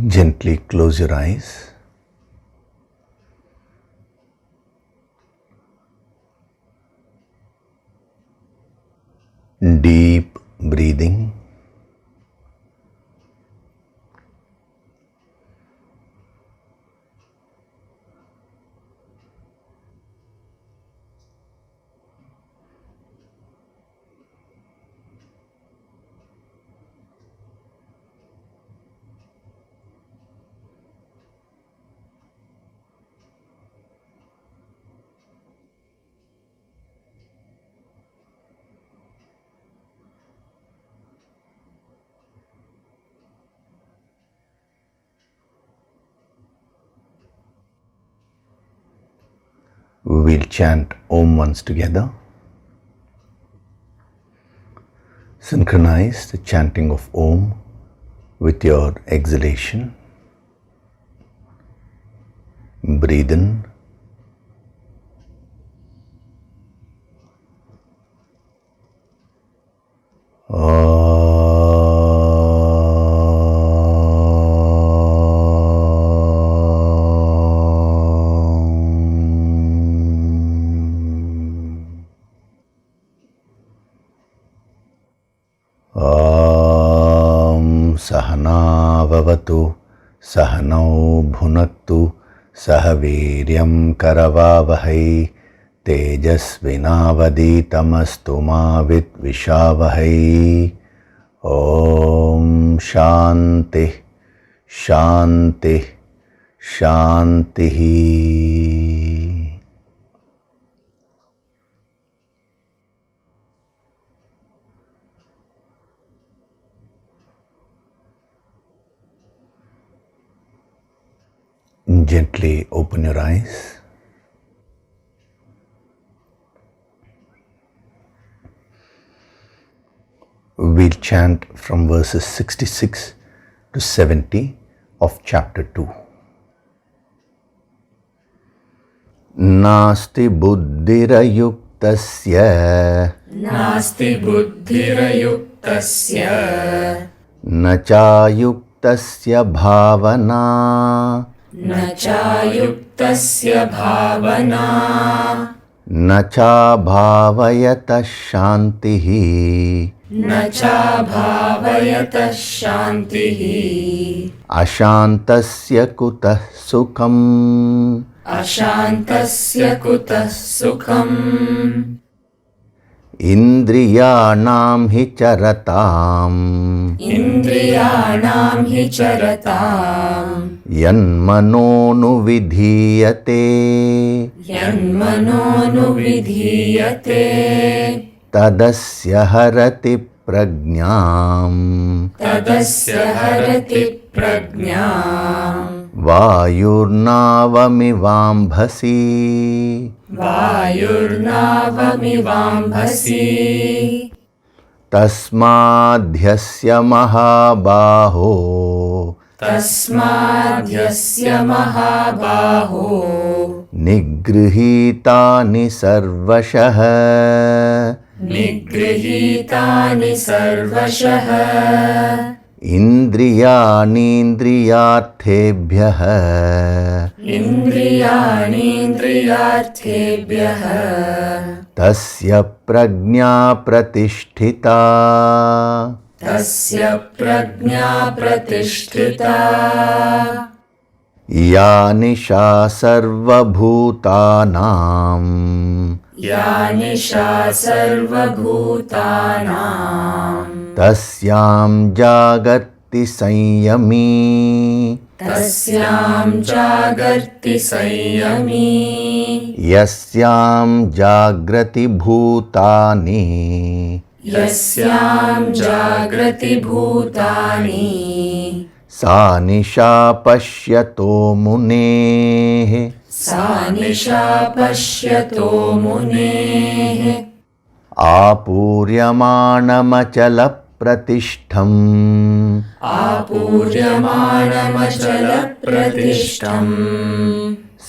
Gently close your eyes. Deep breathing. We will chant Om once together. Synchronize the chanting of Om with your exhalation. Breathe in. Sahana vavatu, sahanau bhunaktu, sahaviryam karavavahai, tejasvinavaditamastu ma vidvishavahai. Om Shanti, Shanti, Shanti. Gently open your eyes. We'll chant from verses 66 to 70 of chapter 2. Nasti buddhirayuktasya, Nasti buddhirayuktasya, nachayuktasya bhavana, nachayuktasya bhavana, nacha bhavayata shantihi, nacha bhavayata shantihi, ashantasya kutah sukham, ashantasya kutah sukham, indriyanam hi charatam, indriyanam hi charatam, yanmano vidhiyate, yanmano vidhiyate, tadasya harati prajñam, tadasya harati prajñam, vayurnavamivambhasi, vayurnavamivambhasi, tasmadhyasya mahabaho, tasmadhyasya mahabaho, nigrihitani sarvashah, nigrihitani sarvashah, indriyanindriyarthebhyah, indriyanindriyarthebhyah, tasya prajña pratisthita, tasya prajña pratisthita, ya nisha sarvabhutanam, ya nisha sarvabhutanam, tasyam jagati sanyami, tasyam jagarti sanyami, yasyam jagrati bhutani, yasyam jagrati bhutani, sa nisha pashyato muneः, sa nisha pashyato muneः, आपूर्यमाणमचल प्रतिष्ठम्, आपूर्यमाणमचलप्रतिष्ठम्,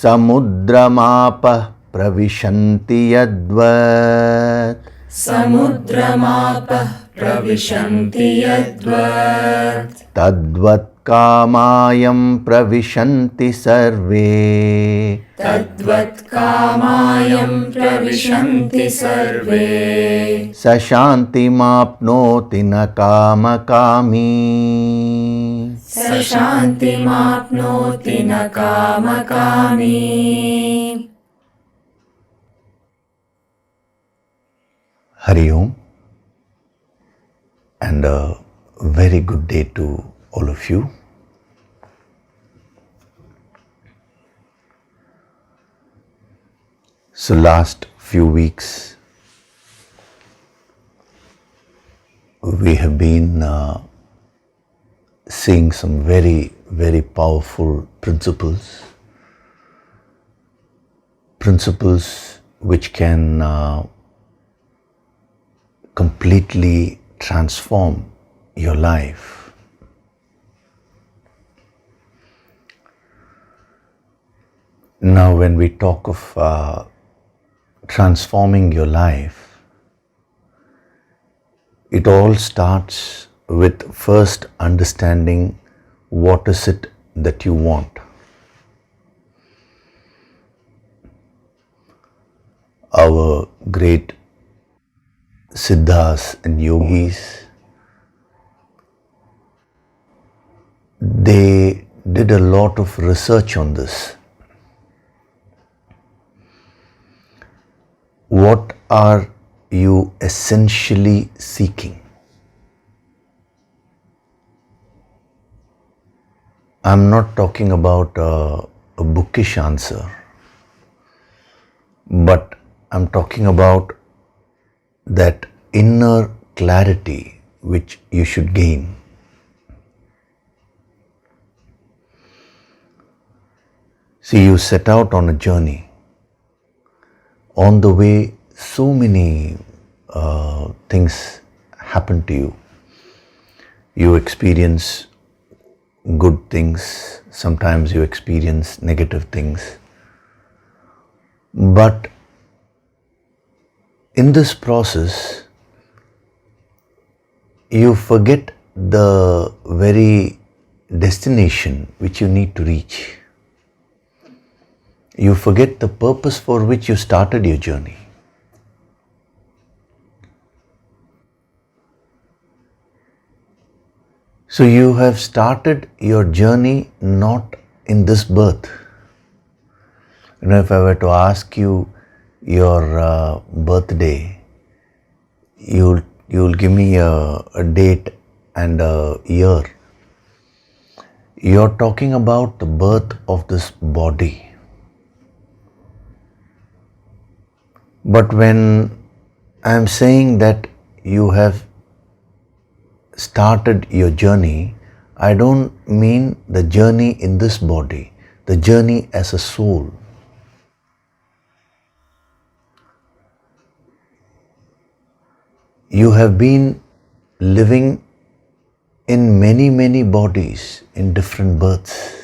समुद्रमापः प्रविशन्ति यद्वत्, समुद्रमापः प्रविशन्ति यद्वत्, तद्वत् कामायं प्रविशन्ति सर्वे तद्वत् कामायं प्रविशन्ति सर्वे स शान्तिमाप्नोति न कामकामी स शान्तिमाप्नोति न कामकामी. Hari Om, and a very good day to all of you. So last few weeks we have been seeing some very, very powerful principles which can completely transform your life. Now, when we talk of transforming your life, it all starts with first understanding what is it that you want. Our great Siddhas and Yogis, they did a lot of research on this. What are you essentially seeking? I'm not talking about a bookish answer, but I'm talking about that inner clarity which you should gain. See, you set out on a journey. On the way, so many things happen to you. You experience good things, sometimes you experience negative things. But in this process, you forget the very destination which you need to reach. You forget the purpose for which you started your journey. So you have started your journey not in this birth. If I were to ask you your birthday, you'll give me a date and a year. You're talking about the birth of this body. But when I'm saying that you have started your journey, I don't mean the journey in this body, the journey as a soul. You have been living in many, many bodies in different births.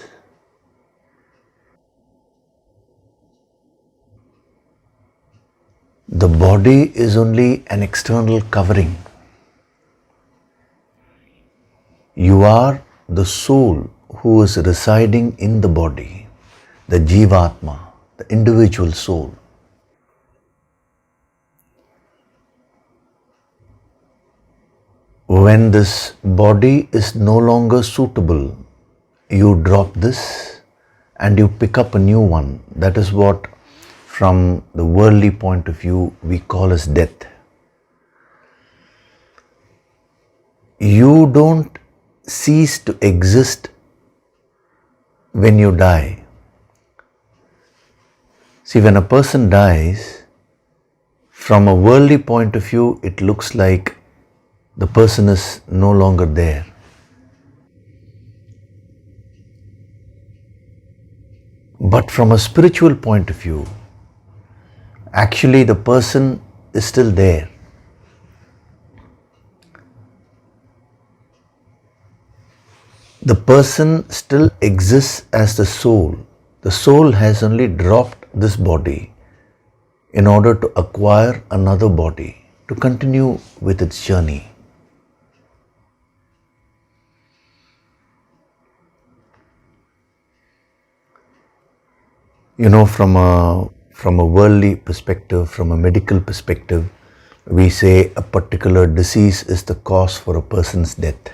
The body is only an external covering. You are the soul who is residing in the body, the Jivatma, the individual soul. When this body is no longer suitable, you drop this and you pick up a new one. That is what, from the worldly point of view, we call as death. You don't cease to exist when you die. See, when a person dies, from a worldly point of view, it looks like the person is no longer there. But from a spiritual point of view, actually the person is still there. The person still exists as the soul. The soul has only dropped this body in order to acquire another body, to continue with its journey. From a worldly perspective, from a medical perspective, we say a particular disease is the cause for a person's death.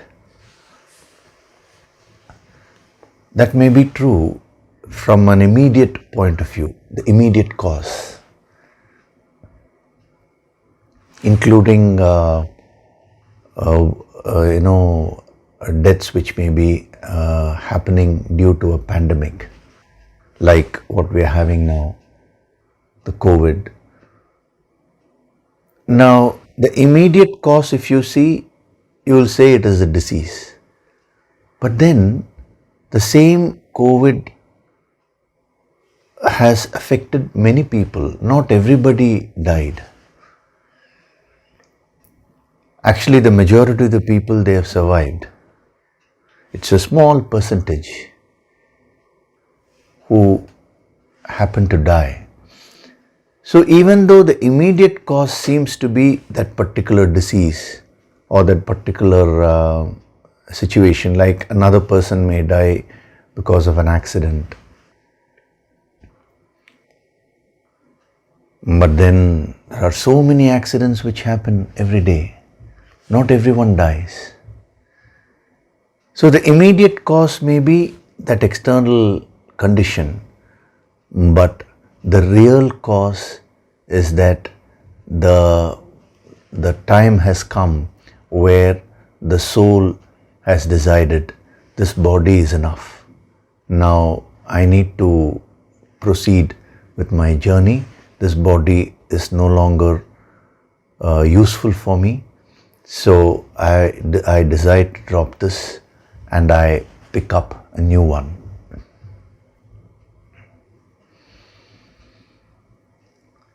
That may be true from an immediate point of view, the immediate cause, including deaths which may be happening due to a pandemic, like what we are having now, the COVID. Now, the immediate cause, if you see, you will say it is a disease. But then, the same COVID has affected many people. Not everybody died. Actually, the majority of the people, they have survived. It's a small percentage who happen to die. So even though the immediate cause seems to be that particular disease or that particular situation, like another person may die because of an accident, but then there are so many accidents which happen every day. Not everyone dies. So the immediate cause may be that external condition, but the real cause is that the time has come where the soul has decided this body is enough. Now I need to proceed with my journey. This body is no longer useful for me. So I decide to drop this and I pick up a new one.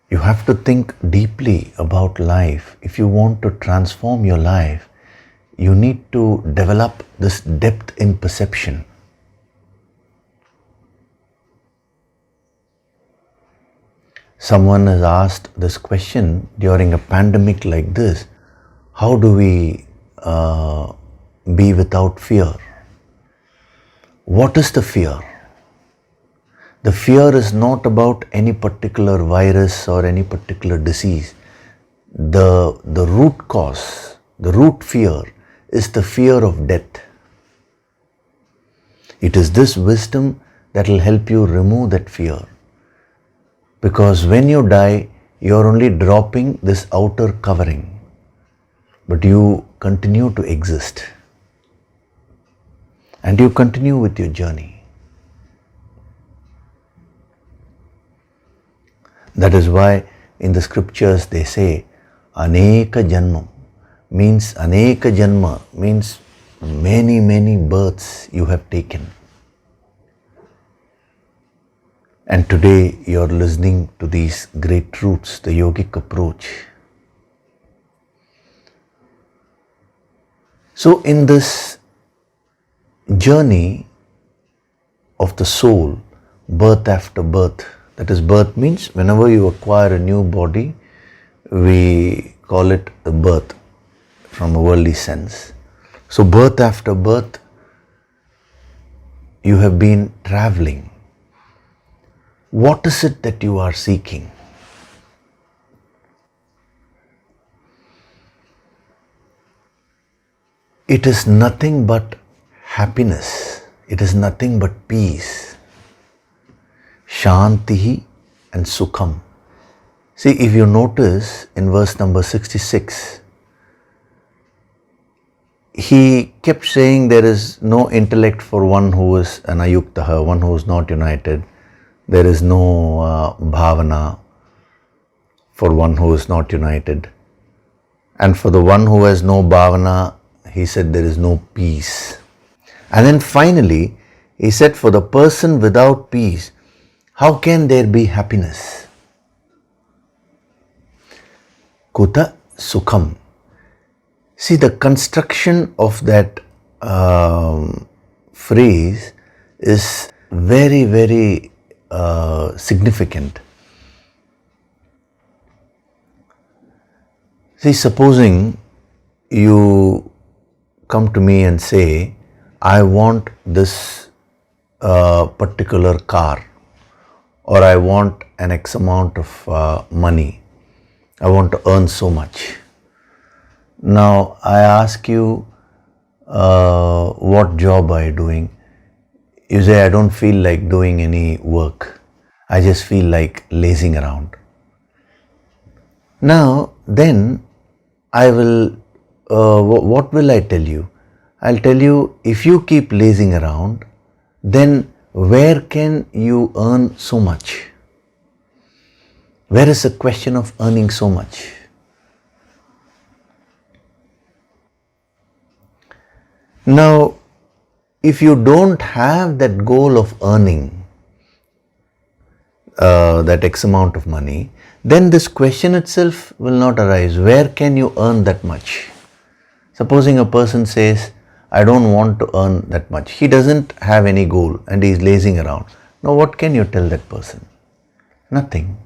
You have to think deeply about life. If you want to transform your life, you need to develop this depth in perception. Someone has asked this question during a pandemic like this: how do we be without fear? What is the fear? The fear is not about any particular virus or any particular disease. The root cause, the root fear is the fear of death. It is this wisdom that will help you remove that fear. Because when you die, you are only dropping this outer covering, but you continue to exist and you continue with your journey. That is why in the scriptures they say Aneka Janmam means Aneka Janma means many births you have taken. And today you are listening to these great truths, the yogic approach. So in this journey of the soul, birth after birth, that is, birth means whenever you acquire a new body, we call it a birth from a worldly sense. So birth after birth, you have been traveling. What is it that you are seeking? It is nothing but happiness. It is nothing but peace. Shantihi and Sukham. See, if you notice in verse number 66, he kept saying there is no intellect for one who is an ayuktaha, one who is not united. There is no bhavana for one who is not united. And for the one who has no bhavana, he said there is no peace. And then finally, he said for the person without peace, how can there be happiness? Kuta Sukham. See, the construction of that phrase is very significant. See, supposing you come to me and say, I want this particular car, or I want an X amount of money. I want to earn so much. Now I ask you, what job are you doing? You say, I don't feel like doing any work. I just feel like lazing around. Now, then I will, what will I tell you? I'll tell you, if you keep lazing around, then where can you earn so much? Where is the question of earning so much? Now, if you don't have that goal of earning that X amount of money, then this question itself will not arise. Where can you earn that much? Supposing a person says, I don't want to earn that much. He doesn't have any goal and he is lazing around. Now what can you tell that person? Nothing.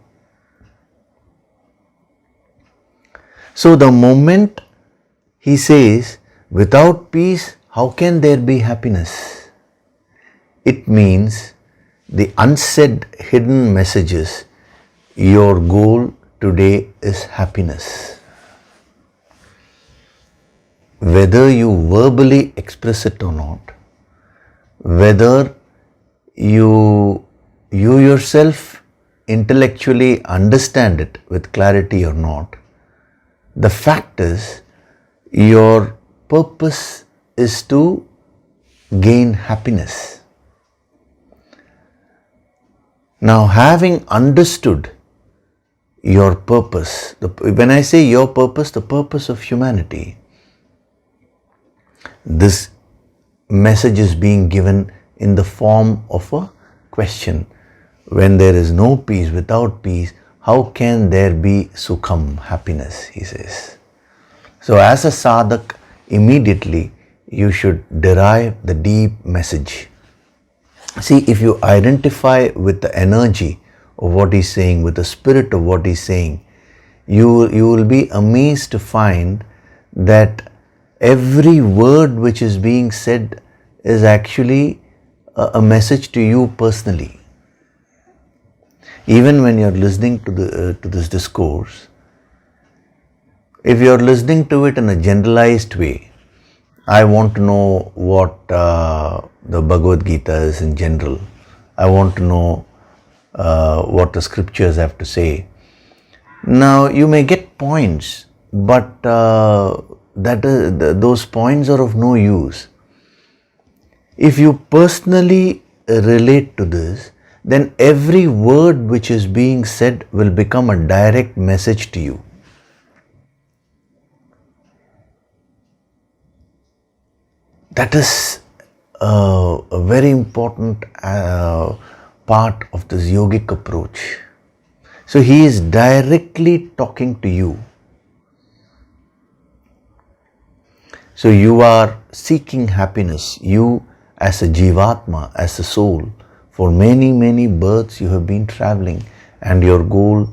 So the moment he says, without peace, how can there be happiness? It means the unsaid hidden messages, your goal today is happiness. Whether you verbally express it or not, whether you yourself intellectually understand it with clarity or not, the fact is your purpose is to gain happiness. Now, having understood your purpose, when I say your purpose, the purpose of humanity, this message is being given in the form of a question. When there is no peace, without peace, how can there be sukham, happiness, he says. So as a sadhak, immediately you should derive the deep message. See, if you identify with the energy of what he's saying, with the spirit of what he's saying, you will be amazed to find that every word which is being said is actually a message to you personally. Even when you're listening to this discourse, if you're listening to it in a generalized way, I want to know what the Bhagavad Gita is in general. I want to know what the scriptures have to say. Now, you may get points, but those points are of no use. If you personally relate to this, then every word which is being said will become a direct message to you. That is a very important part of this yogic approach. So he is directly talking to you. So you are seeking happiness. You as a jivatma, as a soul, for many, many births you have been traveling and your goal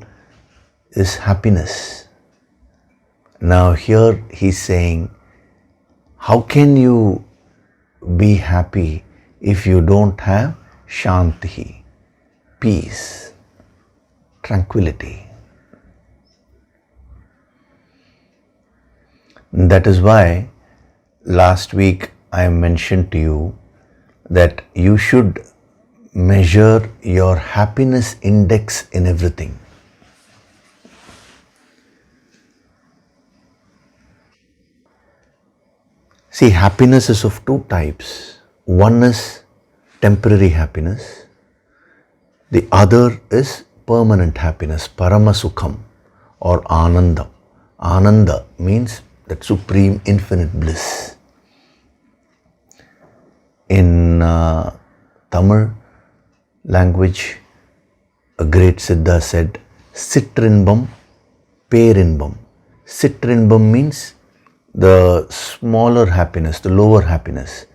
is happiness. Now here he's saying, how can you be happy if you don't have shanti, peace, tranquility? That is why last week I mentioned to you that you should measure your happiness index in everything. See, happiness is of two types. One is temporary happiness. The other is permanent happiness, paramasukham or anandam. Ananda means that supreme infinite bliss. In Tamil language, a great Siddha said, Sitrinbam, Perinbam. Sitrinbam means the smaller happiness, the lower happiness.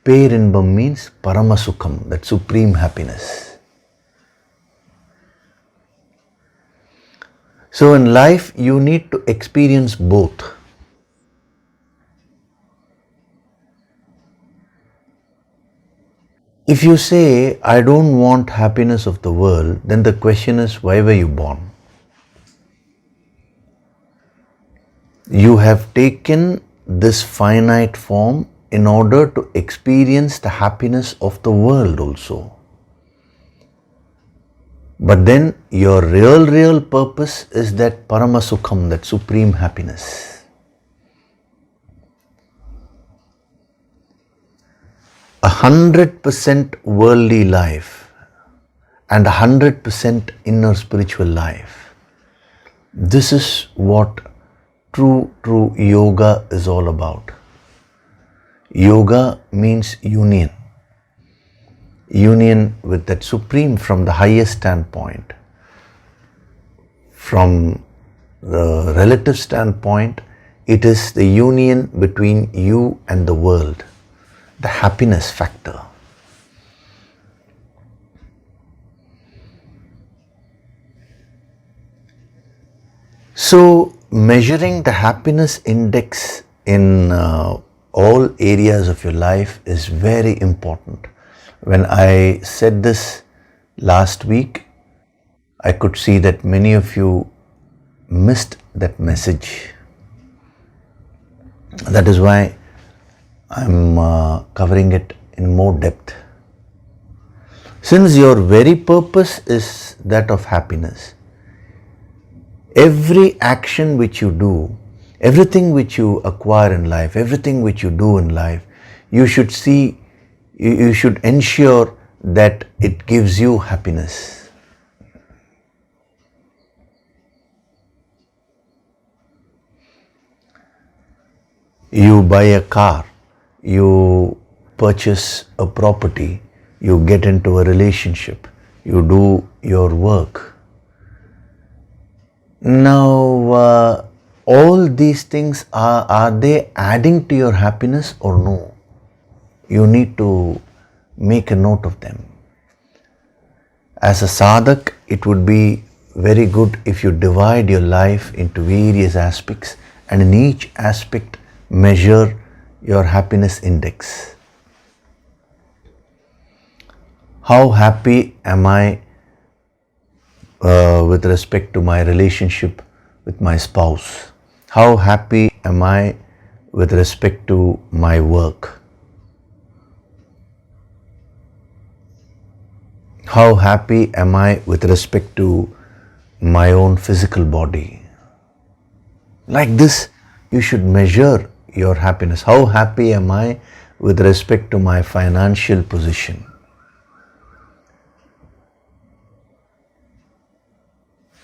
Perinbam means paramasukham, that supreme happiness. So in life, you need to experience both. If you say, I don't want happiness of the world, then the question is, why were you born? You have taken this finite form in order to experience the happiness of the world also. But then your real purpose is that Paramasukham, that supreme happiness. 100% worldly life and 100% inner spiritual life. This is what true yoga is all about. Yoga means union. Union with that supreme from the highest standpoint. From the relative standpoint, it is the union between you and the world, the happiness factor. So, measuring the happiness index in all areas of your life is very important. When I said this last week, I could see that many of you missed that message. That is why I'm covering it in more depth. Since your very purpose is that of happiness, every action which you do, everything which you acquire in life, everything which you do in life, you should see, you should ensure that it gives you happiness. You buy a car, you purchase a property, you get into a relationship, you do your work. Now, all these things, are they adding to your happiness or no? You need to make a note of them. As a sadhak, it would be very good if you divide your life into various aspects and in each aspect measure your happiness index. How happy am I with respect to my relationship with my spouse? How happy am I with respect to my work? How happy am I with respect to my own physical body? Like this, you should measure your happiness. How happy am I with respect to my financial position?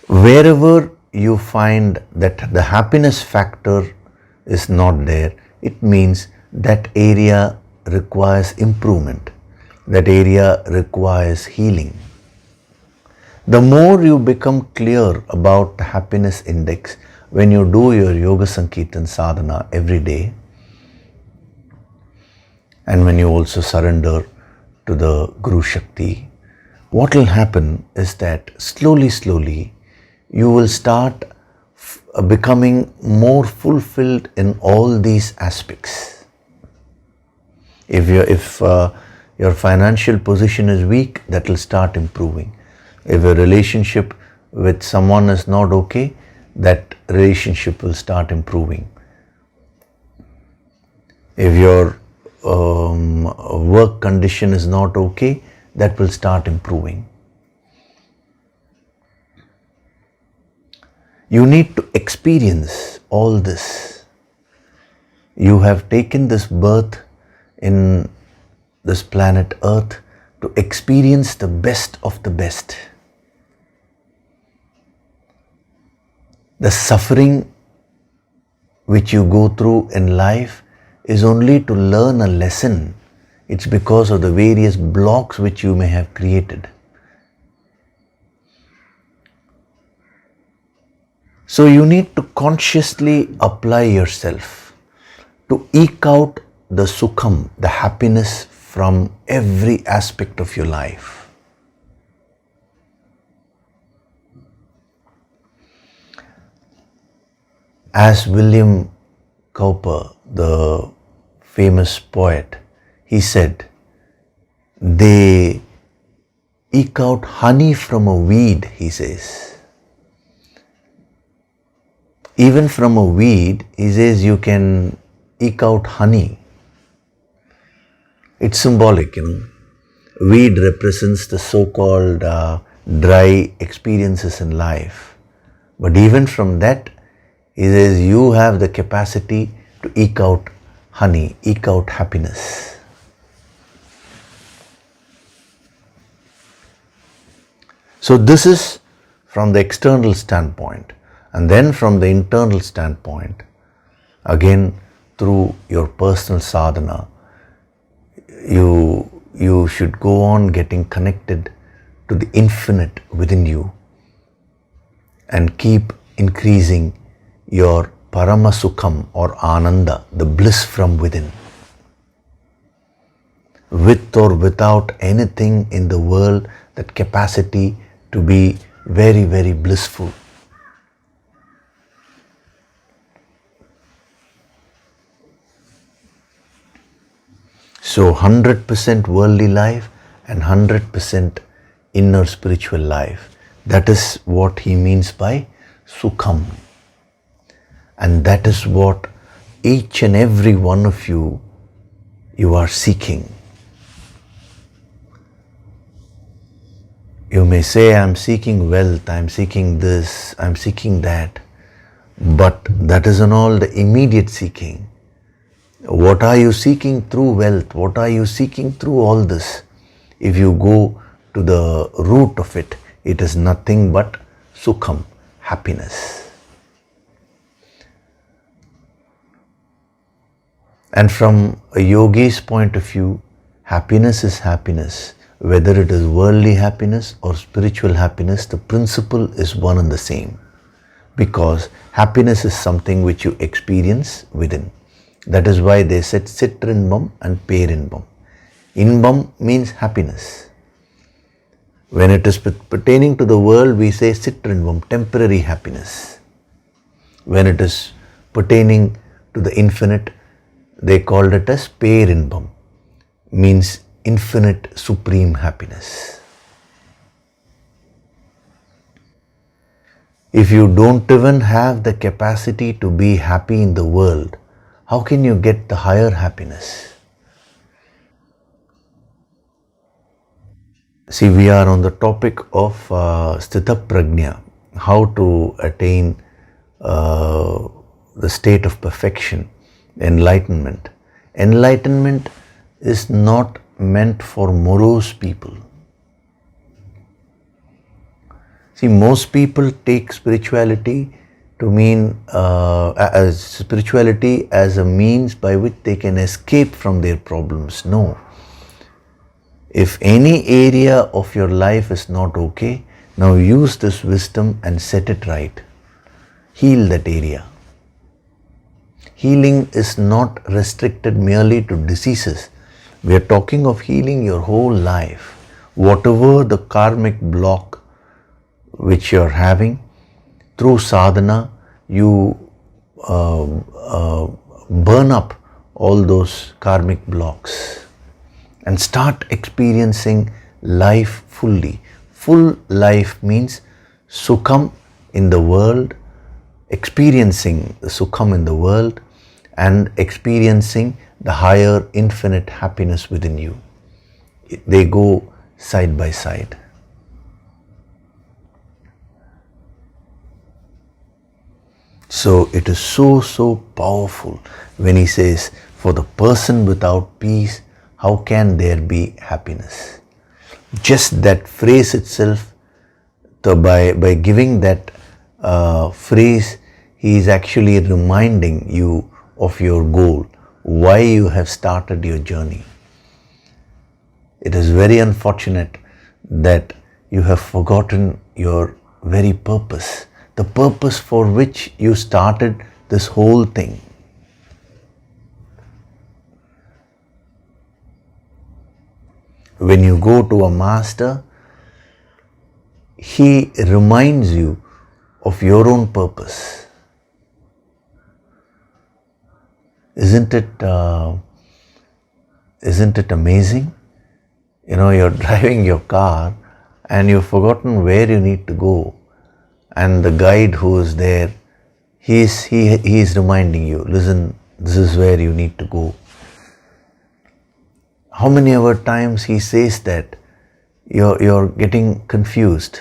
Wherever you find that the happiness factor is not there, it means that area requires improvement. That area requires healing. The more you become clear about the happiness index when you do your Yoga Sankirtan sadhana every day, and when you also surrender to the Guru Shakti, what will happen is that slowly you will start becoming more fulfilled in all these aspects. If your financial position is weak, that will start improving. If your relationship with someone is not okay, that relationship will start improving. If your work condition is not okay, that will start improving. You need to experience all this. You have taken this birth in this planet Earth to experience the best of the best. The suffering which you go through in life is only to learn a lesson. It's because of the various blocks which you may have created. So you need to consciously apply yourself to eke out the sukham, the happiness from every aspect of your life. As William Cowper, the famous poet, he said, they eke out honey from a weed, he says. Even from a weed, he says, you can eke out honey. It's symbolic, Weed represents the so-called dry experiences in life. But even from that, he says, you have the capacity to eke out honey, eke out happiness. So this is from the external standpoint. And then from the internal standpoint, again through your personal sadhana, you should go on getting connected to the infinite within you and keep increasing your parama sukham or ananda, the bliss from within. With or without anything in the world, that capacity to be very, very blissful. So 100% worldly life and 100% inner spiritual life. That is what he means by sukham. And that is what each and every one of you are seeking. You may say, I'm seeking wealth, I'm seeking this, I'm seeking that. But that isn't all the immediate seeking. What are you seeking through wealth? What are you seeking through all this? If you go to the root of it, it is nothing but sukham, happiness. And from a yogi's point of view, happiness is happiness. Whether it is worldly happiness or spiritual happiness, the principle is one and the same. Because happiness is something which you experience within. That is why they said Sitrinbam and Perinbam. Inbam means happiness. When it is pertaining to the world, we say Sitrinbam, temporary happiness. When it is pertaining to the infinite, they called it as Perinbam, means infinite supreme happiness. If you don't even have the capacity to be happy in the world, how can you get the higher happiness? See, we are on the topic of Sthita Prajna, how to attain the state of perfection, enlightenment. Enlightenment is not meant for morose people. See, most people take spirituality to mean as spirituality as a means by which they can escape from their problems. No. If any area of your life is not okay, now use this wisdom and set it right. Heal that area. Healing is not restricted merely to diseases. We are talking of healing your whole life. Whatever the karmic block which you are having, through sadhana, you burn up all those karmic blocks and start experiencing life fully. Full life means sukham in the world, experiencing the sukham in the world and experiencing the higher infinite happiness within you. They go side by side. So it is so powerful when he says, for the person without peace, how can there be happiness? Just that phrase itself, by giving that phrase, he is actually reminding you of your goal, why you have started your journey. It is very unfortunate that you have forgotten your very purpose, the purpose for which you started this whole thing. When you go to a master, he reminds you of your own purpose. Isn't it amazing? You're driving your car and you've forgotten where you need to go, and the guide who is there, he is reminding you, listen, this is where you need to go. How many ever times he says that you're getting confused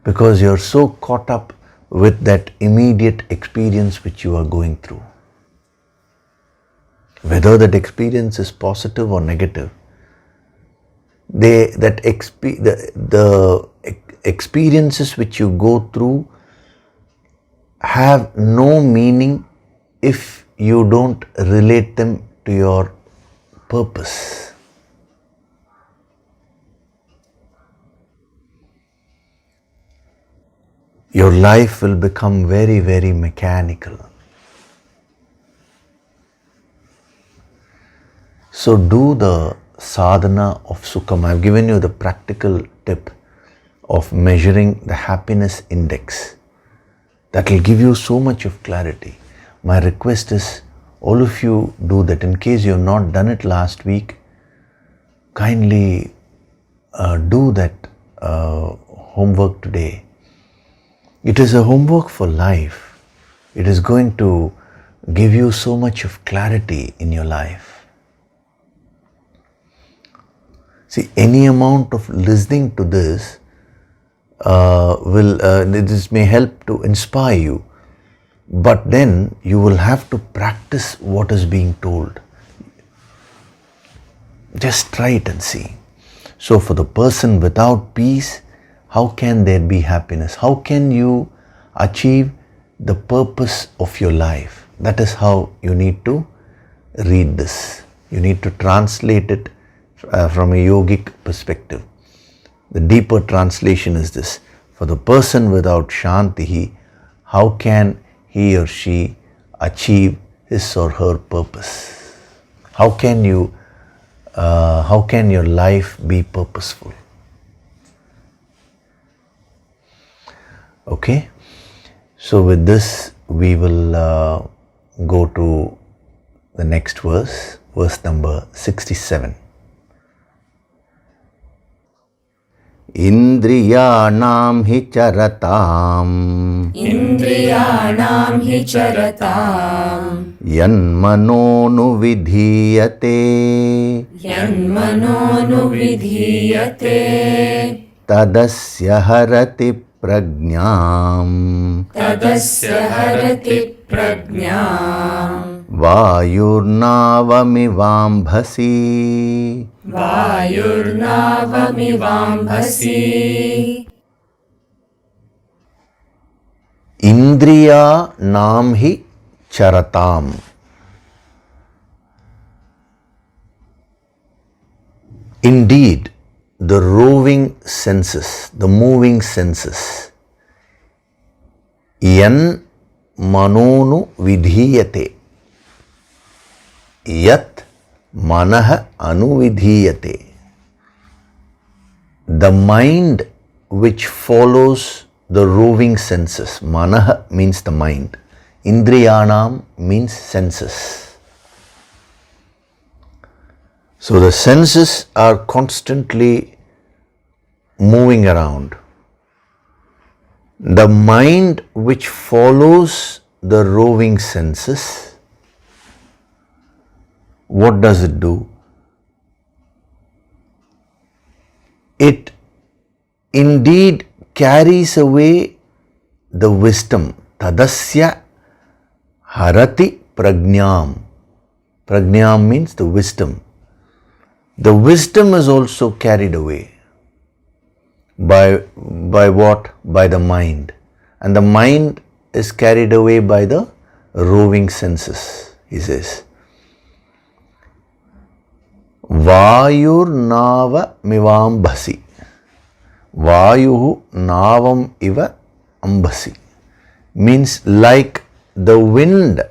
because you're so caught up with that immediate experience which you are going through. Whether that experience is positive or negative, the experiences which you go through have no meaning if you don't relate them to your purpose. Your life will become very, very mechanical. So do the sadhana of Sukham. I've given you the practical tip of measuring the happiness index. That will give you so much of clarity. My request is all of you do that. In case you have not done it last week, kindly do that homework today. It is a homework for life. It is going to give you so much of clarity in your life. See, any amount of listening to this this may help to inspire you, but then you will have to practice what is being told. Just try it and see. So for the person without peace, how can there be happiness? How can you achieve the purpose of your life? That is how you need to read this. You need to translate it from a yogic perspective. The deeper translation is this: for the person without Shanti, how can he or she achieve his or her purpose? How can your life be purposeful? Okay, so with this we will go to the next verse, verse number 67. Indriyanam hi charatam yanmanonu vidhiyate tadasya harati prajñām vayurnavamivambhasi. Indriya nam hi charatam. Indeed, the roving senses, the moving senses, yan manonu vidhiyate, yat manah anuvidhiyate. The mind which follows the roving senses. Manah means the mind. Indriyanam means senses. So the senses are constantly moving around. The mind which follows the roving senses, what does it do? It indeed carries away the wisdom. Tadasya harati prajñām. Prajñām means the wisdom. The wisdom is also carried away. By what? By the mind. And the mind is carried away by the roving senses, he says. Vayurnava mivambhasi. Vayuhu navam iva ambhasi. Means like the wind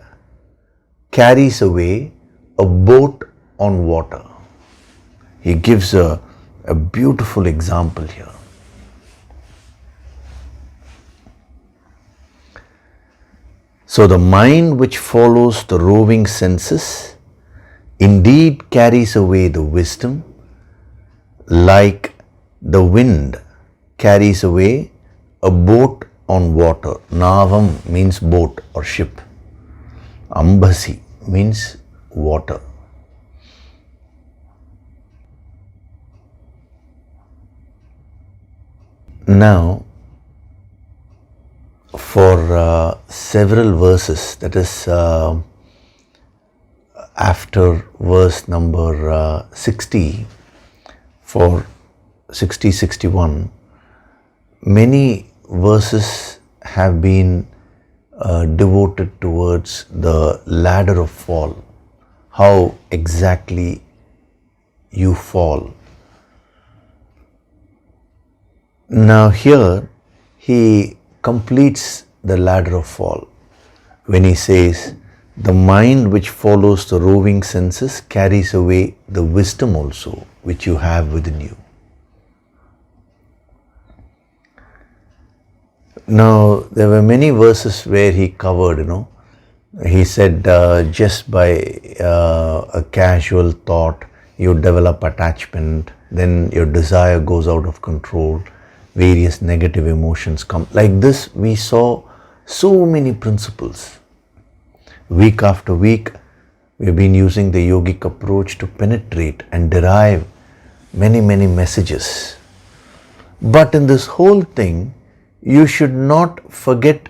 carries away a boat on water. He gives a beautiful example here. So the mind which follows the roving senses indeed carries away the wisdom like the wind carries away a boat on water. Navam means boat or ship. Ambasi means water. Now, for several verses, that is after verse number 60, for 60, 61, many verses have been devoted towards the ladder of fall, how exactly you fall. Now here he completes the ladder of fall when he says, the mind which follows the roving senses carries away the wisdom also which you have within you. Now there were many verses where he covered, he said just by a casual thought you develop attachment, then your desire goes out of control, various negative emotions come. Like this we saw so many principles. Week after week we've been using the yogic approach to penetrate and derive many messages. But in this whole thing you should not forget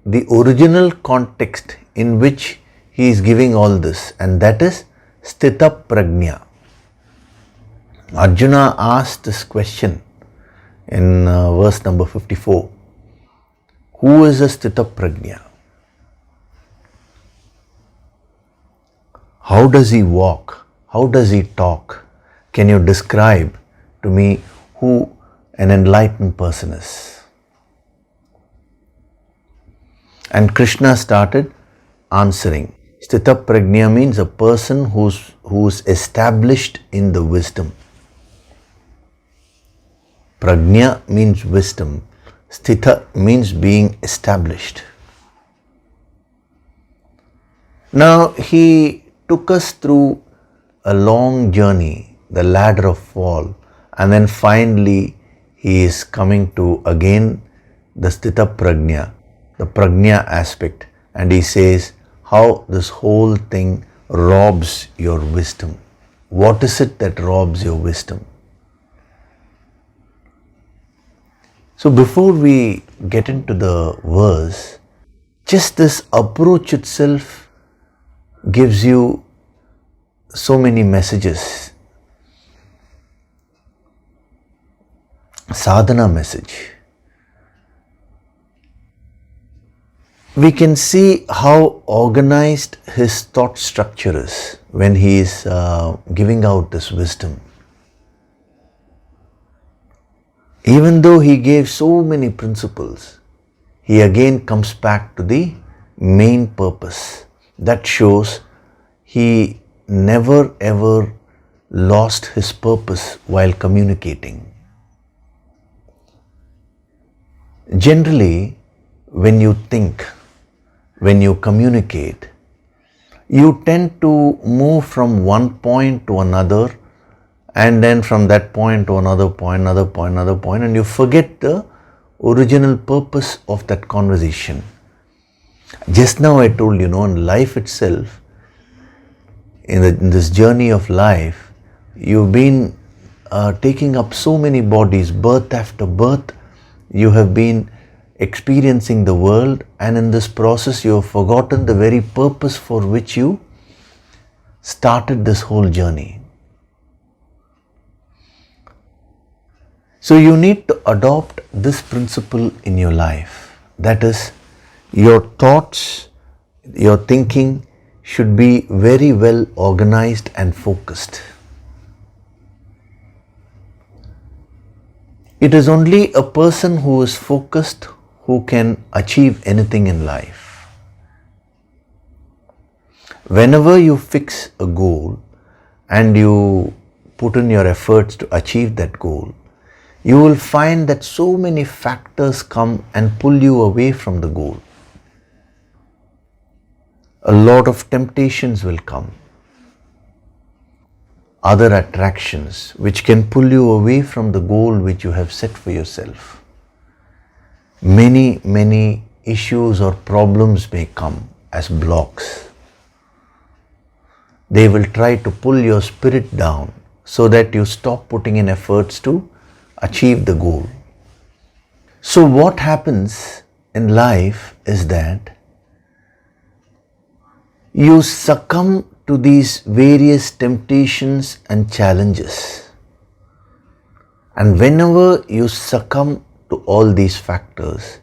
the original context in which he is giving all this, and that is Sthita Prajna. Arjuna asked this question in verse number 54. Who is a Sthita Prajna? How does he walk? How does he talk? Can you describe to me who an enlightened person is? And Krishna started answering. Sthita Prajna means a person who's established in the wisdom. Prajna means wisdom. Sthita means being established. Now he took us through a long journey, the ladder of fall, and then finally he is coming to again the Sthita Prajna, the Prajna aspect, and he says how this whole thing robs your wisdom. What is it that robs your wisdom? So before we get into the verse, just this approach itself gives you so many messages. Sadhana message. We can see how organized his thought structure is when he is giving out this wisdom. Even though he gave so many principles, he again comes back to the main purpose. That shows he never ever lost his purpose while communicating. Generally, when you think, when you communicate, you tend to move from one point to another, and then from that point to another point, and you forget the original purpose of that conversation. Just now I told you, in life itself, in this journey of life, you've been taking up so many bodies, birth after birth. You have been experiencing the world, and in this process you have forgotten the very purpose for which you started this whole journey. So you need to adopt this principle in your life. That is, your thoughts, your thinking should be very well organized and focused. It is only a person who is focused who can achieve anything in life. Whenever you fix a goal and you put in your efforts to achieve that goal, you will find that so many factors come and pull you away from the goal. A lot of temptations will come. other attractions which can pull you away from the goal which you have set for yourself. Many issues or problems may come as blocks. They will try to pull your spirit down so that you stop putting in efforts to achieve the goal. So what happens in life is that you succumb to these various temptations and challenges. And whenever you succumb to all these factors,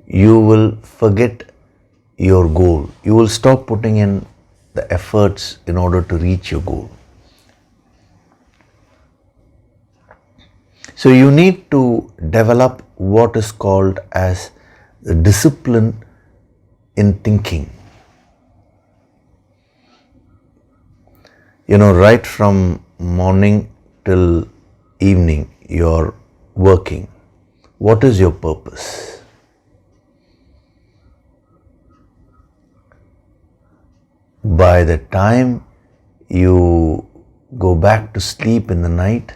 you will forget your goal. You will stop putting in the efforts in order to reach your goal. So you need to develop what is called as the discipline in thinking. Right from morning till evening, you're working. What is your purpose? By the time you go back to sleep in the night,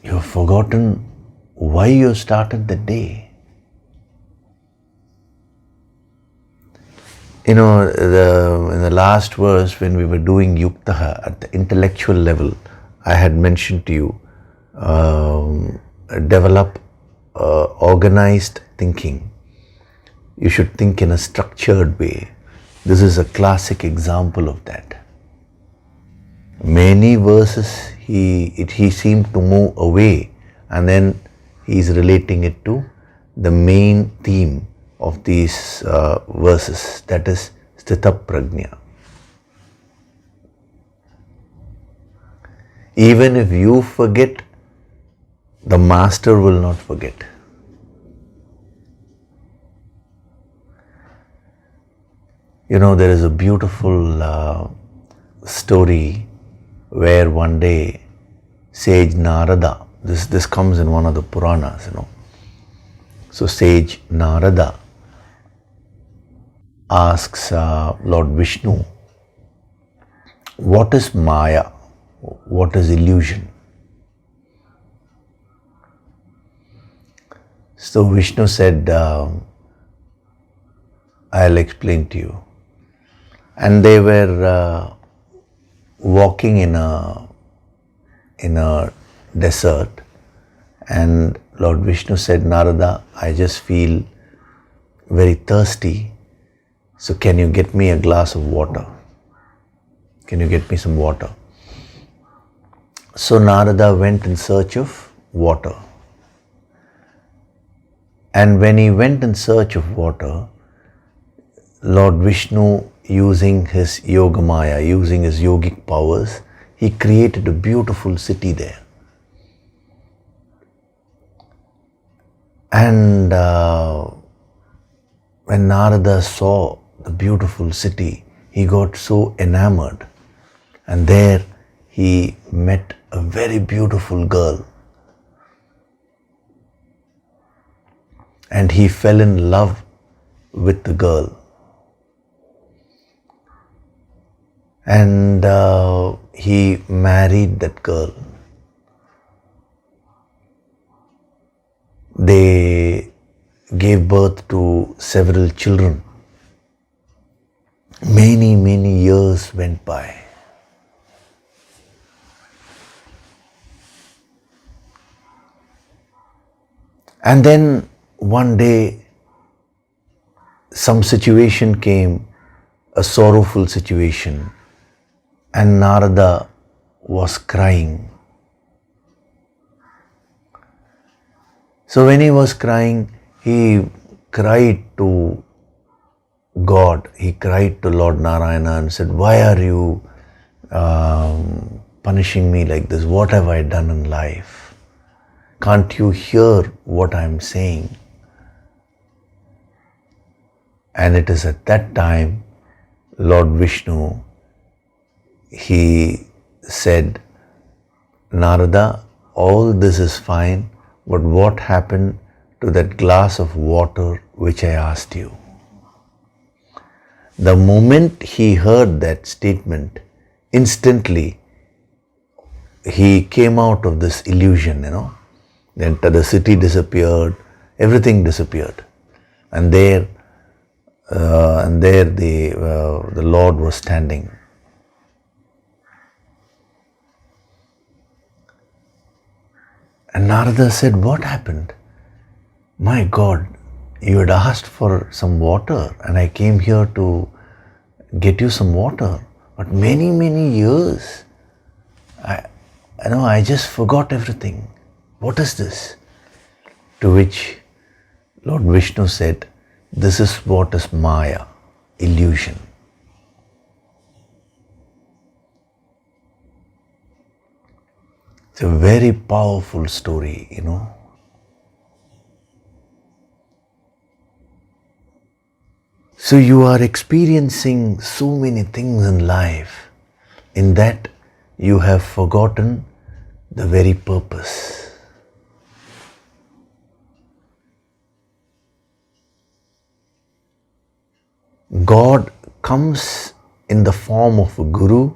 you've forgotten why you started the day. In the last verse, when we were doing Yuktaha at the intellectual level, I had mentioned to you, develop organized thinking. You should think in a structured way. This is a classic example of that. Many verses he seemed to move away, and then he's relating it to the main theme of these verses, that is Sthita Prajna. Even if you forget, the master will not forget. There is a beautiful story where one day sage Narada, this comes in one of the Puranas, So sage Narada asks Lord Vishnu, what is Maya? What is illusion? So Vishnu said, I'll explain to you. And they were walking in a desert, and Lord Vishnu said, Narada, I just feel very thirsty. So can you get me a glass of water? Can you get me some water? So Narada went in search of water. And when he went in search of water, Lord Vishnu, using his Yogamaya, using his yogic powers, he created a beautiful city there. And when Narada saw the beautiful city, he got so enamored. And there he met a very beautiful girl. And he fell in love with the girl. And he married that girl. They gave birth to several children. Many years went by. And then one day, some situation came, a sorrowful situation, and Narada was crying. So when he was crying, he cried to God, he cried to Lord Narayana and said, why are you punishing me like this? What have I done in life? Can't you hear what I am saying? And it is at that time, Lord Vishnu, he said, Narada, all this is fine, but what happened to that glass of water which I asked you? The moment he heard that statement, instantly he came out of this illusion, Then the city disappeared, everything disappeared. And there the Lord was standing. And Narada said, "What happened? My God, you had asked for some water and I came here to get you some water. But many, many years, I just forgot everything. What is this?" To which Lord Vishnu said, "This is what is Maya, illusion." It's a very powerful story, So you are experiencing so many things in life. In that you have forgotten the very purpose. God comes in the form of a guru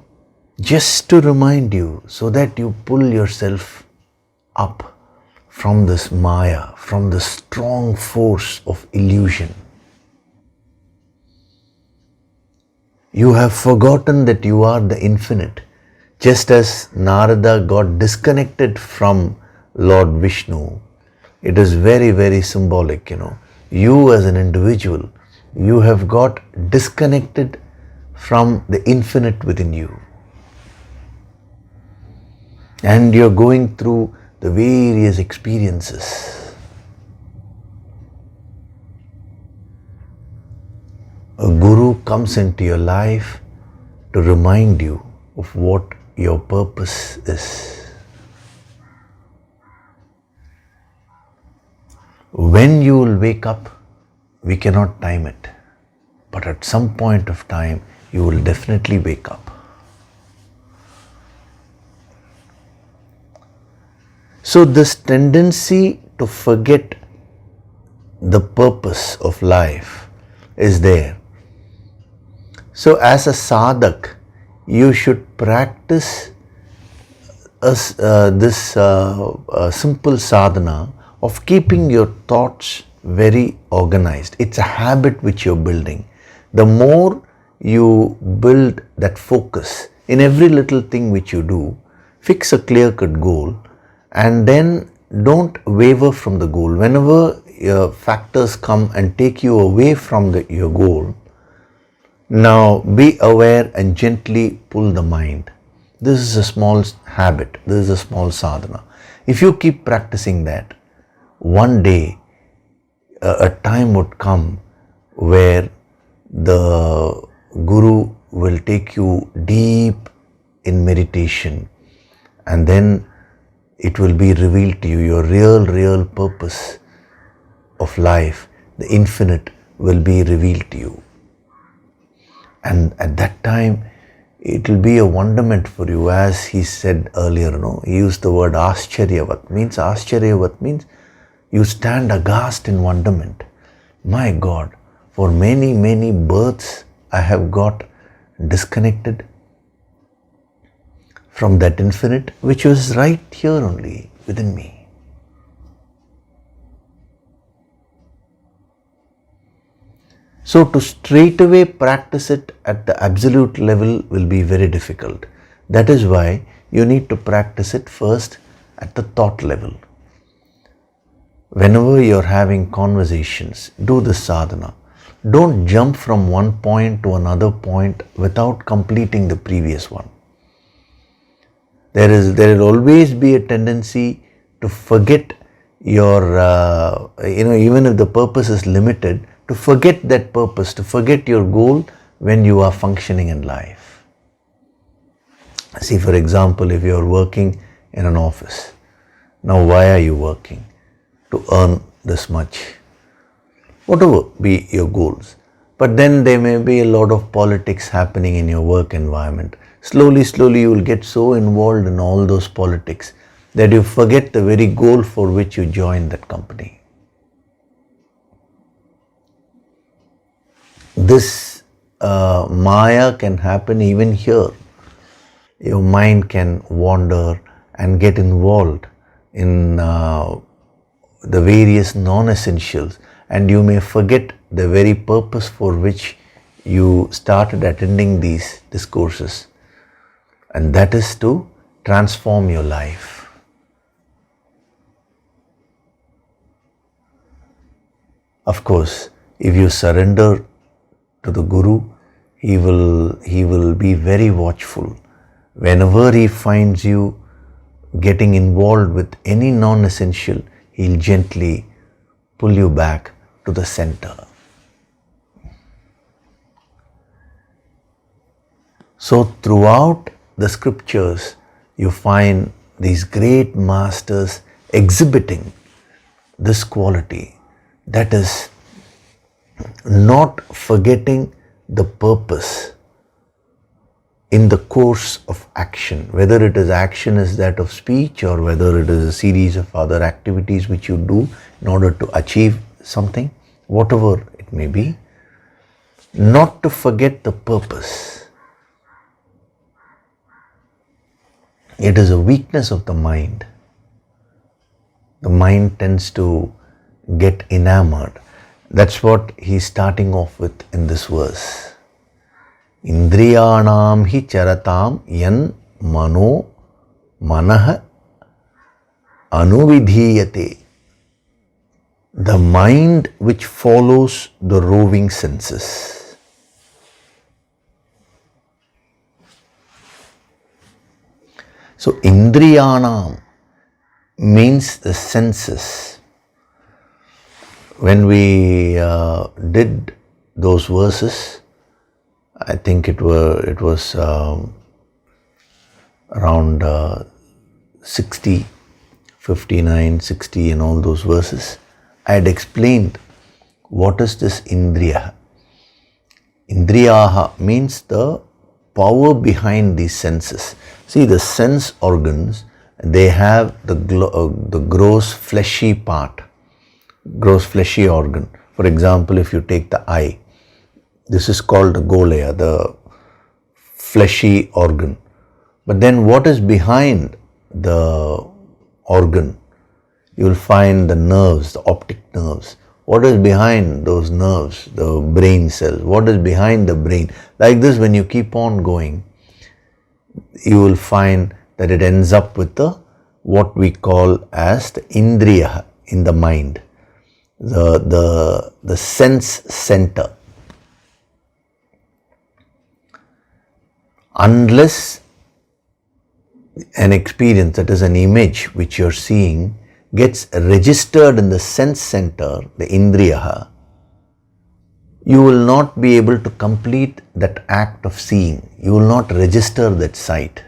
just to remind you, so that you pull yourself up from this Maya, from the strong force of illusion. You have forgotten that you are the infinite. Just as Narada got disconnected from Lord Vishnu, it is very, very symbolic, You as an individual, you have got disconnected from the infinite within you. And you're going through the various experiences. A guru comes into your life to remind you of what your purpose is. When you will wake up, we cannot time it. But at some point of time, you will definitely wake up. So this tendency to forget the purpose of life is there. So as a sadhak, you should practice this simple sadhana of keeping your thoughts very organized. It's a habit which you're building. The more you build that focus in every little thing which you do, fix a clear-cut goal, and then don't waver from the goal. Whenever your factors come and take you away from your goal, now be aware and gently pull the mind. This is a small habit. This is a small sadhana. If you keep practicing that, one day a time would come where the Guru will take you deep in meditation, and then it will be revealed to you your real purpose of life. The infinite will be revealed to you. And at that time, it will be a wonderment for you, as he said earlier, he used the word Ascharyavat. Ascharyavat means you stand aghast in wonderment. My God, for many births I have got disconnected from that infinite, which was right here only within me. So to straightaway practice it at the absolute level will be very difficult. That is why you need to practice it first at the thought level. Whenever you're having conversations, do the sadhana. Don't jump from one point to another point without completing the previous one. There will always be a tendency to forget your, even if the purpose is limited, to forget that purpose, to forget your goal when you are functioning in life. See, for example, if you are working in an office, now why are you working? To earn this much. Whatever be your goals. But then there may be a lot of politics happening in your work environment. Slowly you will get so involved in all those politics that you forget the very goal for which you joined that company. This Maya can happen even here. Your mind can wander and get involved in the various non-essentials, and you may forget the very purpose for which you started attending these discourses, and that is to transform your life. Of course, if you surrender to the Guru, he will be very watchful. Whenever he finds you getting involved with any non-essential, he'll gently pull you back to the center. So throughout the scriptures, you find these great masters exhibiting this quality, that is, not forgetting the purpose in the course of action, whether it is action is that of speech or whether it is a series of other activities which you do in order to achieve something, whatever it may be, not to forget the purpose. It is a weakness of the mind. The mind tends to get enamored. That's what he's starting off with in this verse. Indriyanam hi charatam yan mano manah anuvidhiyate. The mind which follows the roving senses. So Indriyanam means the senses. When we did those verses, I think it was around 60, 59, 60 and all those verses, I had explained what is this Indriya. Indriyaha means the power behind these senses. See, the sense organs, they have the gross fleshy part, gross fleshy organ. For example, if you take the eye, this is called the golaya, the fleshy organ. But then what is behind the organ? You will find the nerves, the optic nerves. What is behind those nerves? The brain cells. What is behind the brain? Like this, when you keep on going, you will find that it ends up with the what we call as the indriya in the mind, the sense center. Unless an experience, that is an image which you're seeing, gets registered in the sense center, the indriya, you will not be able to complete that act of seeing. You will not register that sight.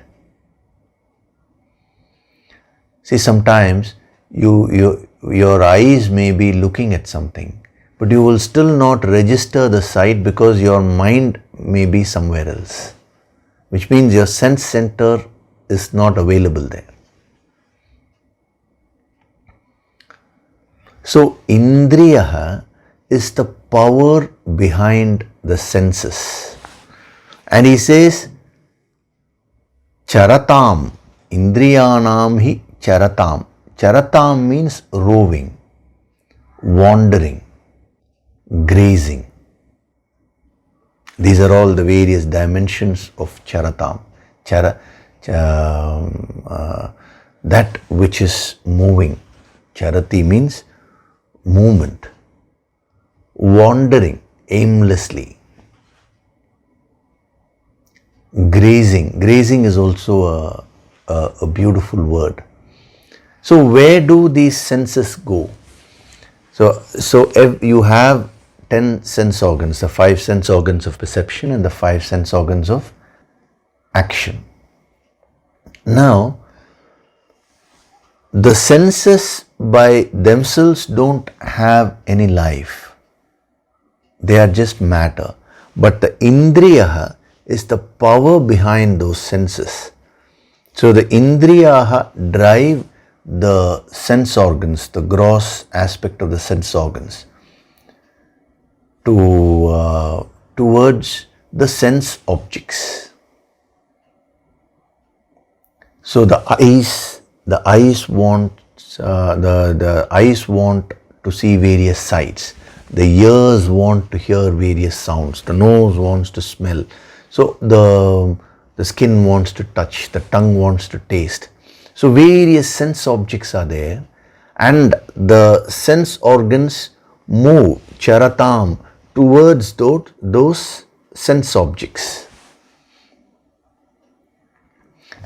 See, sometimes your eyes may be looking at something, but you will still not register the sight because your mind may be somewhere else, which means your sense center is not available there. So, indriya is the power behind the senses. And he says, charatam, indriyanam hi charatam. Charatam means roving, wandering, grazing. These are all the various dimensions of charatam. That which is moving. Charati means movement, wandering aimlessly, grazing. Grazing is also a beautiful word. So where do these senses go? So if you have 10 sense organs, the 5 sense organs of perception and the 5 sense organs of action. Now, the senses by themselves don't have any life. They are just matter. But the indriya is the power behind those senses. So the indriya drive the sense organs, the gross aspect of the sense organs, towards the sense objects. So the eyes want to see various sights. The ears want to hear various sounds. The nose wants to smell. So the skin wants to touch. The tongue wants to taste. So various sense objects are there, and the sense organs move charatam towards those sense objects.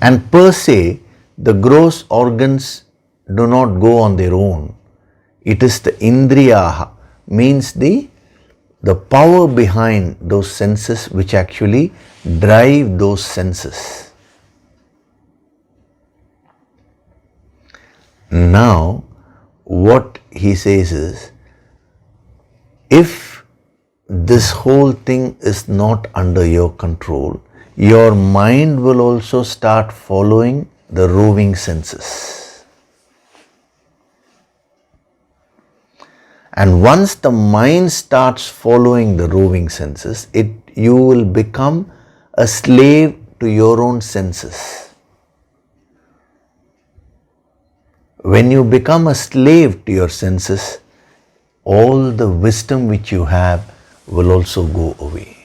And per se, the gross organs do not go on their own. It is the indriyaha, means the power behind those senses which actually drive those senses. Now, what he says is, if this whole thing is not under your control, your mind will also start following the roving senses. And once the mind starts following the roving senses, you will become a slave to your own senses. When you become a slave to your senses, all the wisdom which you have will also go away.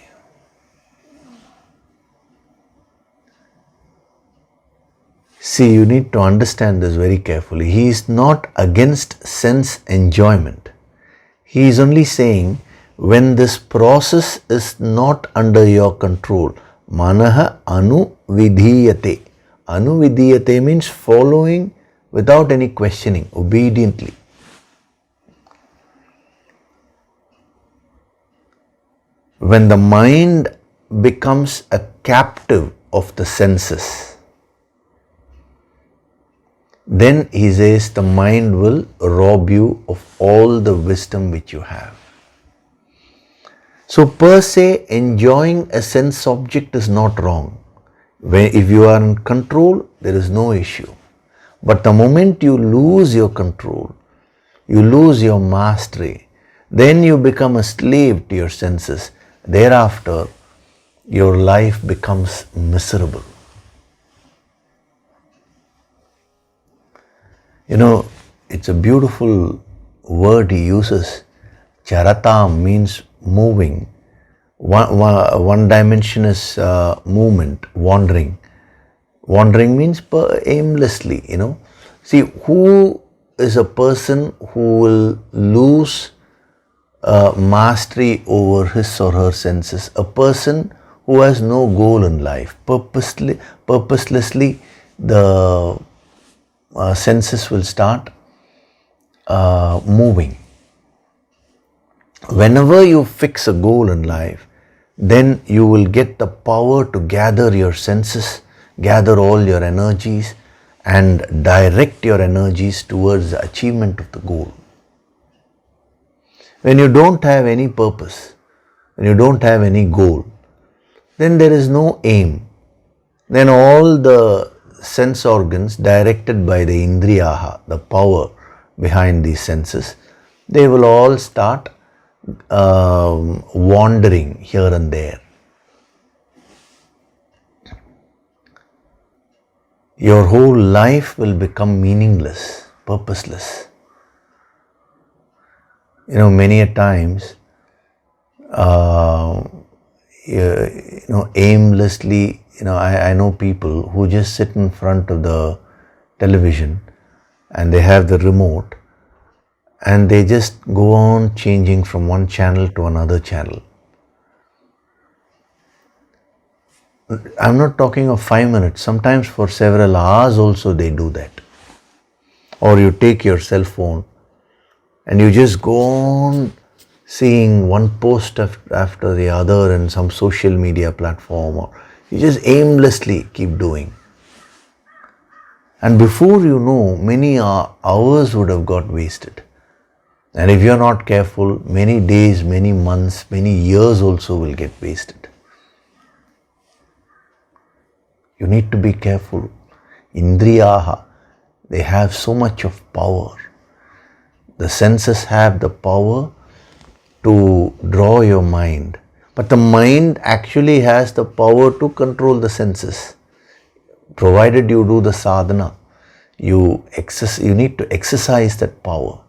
See, you need to understand this very carefully. He is not against sense enjoyment. He is only saying, when this process is not under your control, manaha anuvidhiyate. Anuvidhiyate means following without any questioning, obediently. When the mind becomes a captive of the senses, then he says the mind will rob you of all the wisdom which you have. So per se, enjoying a sense object is not wrong. If you are in control, there is no issue. But the moment you lose your control, you lose your mastery, then you become a slave to your senses. Thereafter, your life becomes miserable. You know, it's a beautiful word he uses. Charatam means moving. One dimension is movement, wandering. Wandering means aimlessly, See, who is a person who will lose mastery over his or her senses? A person who has no goal in life. Purposelessly, the senses will start moving. Whenever you fix a goal in life, then you will get the power to gather your senses, gather all your energies, and direct your energies towards the achievement of the goal. When you don't have any purpose, when you don't have any goal, then there is no aim. Then all the sense organs directed by the indriyaha, the power behind these senses, they will all start wandering here and there. Your whole life will become meaningless, purposeless. Many a times, aimlessly, I know people who just sit in front of the television and they have the remote and they just go on changing from one channel to another channel. I'm not talking of 5 minutes, sometimes for several hours also they do that. Or you take your cell phone and you just go on seeing one post after the other in some social media platform, or you just aimlessly keep doing. And before you know, many hours would have got wasted. And if you're not careful, many days, many months, many years also will get wasted. You need to be careful. Indriyaha, they have so much of power. The senses have the power to draw your mind. But the mind actually has the power to control the senses. provided you do the sadhana, you need to exercise that power.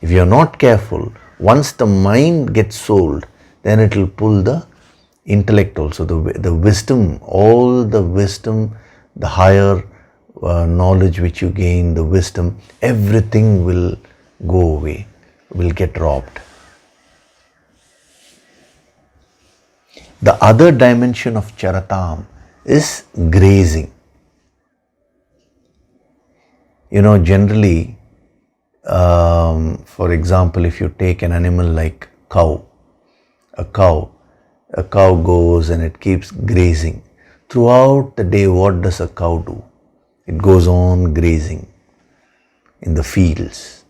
If you are not careful, once the mind gets sold, then it will pull the intellect also, the wisdom, all the wisdom, the higher knowledge which you gain, the wisdom, everything will go away, will get robbed. The other dimension of charatam is grazing. Generally, for example, if you take an animal like a cow goes and it keeps grazing. Throughout the day, what does a cow do? It goes on grazing in the fields.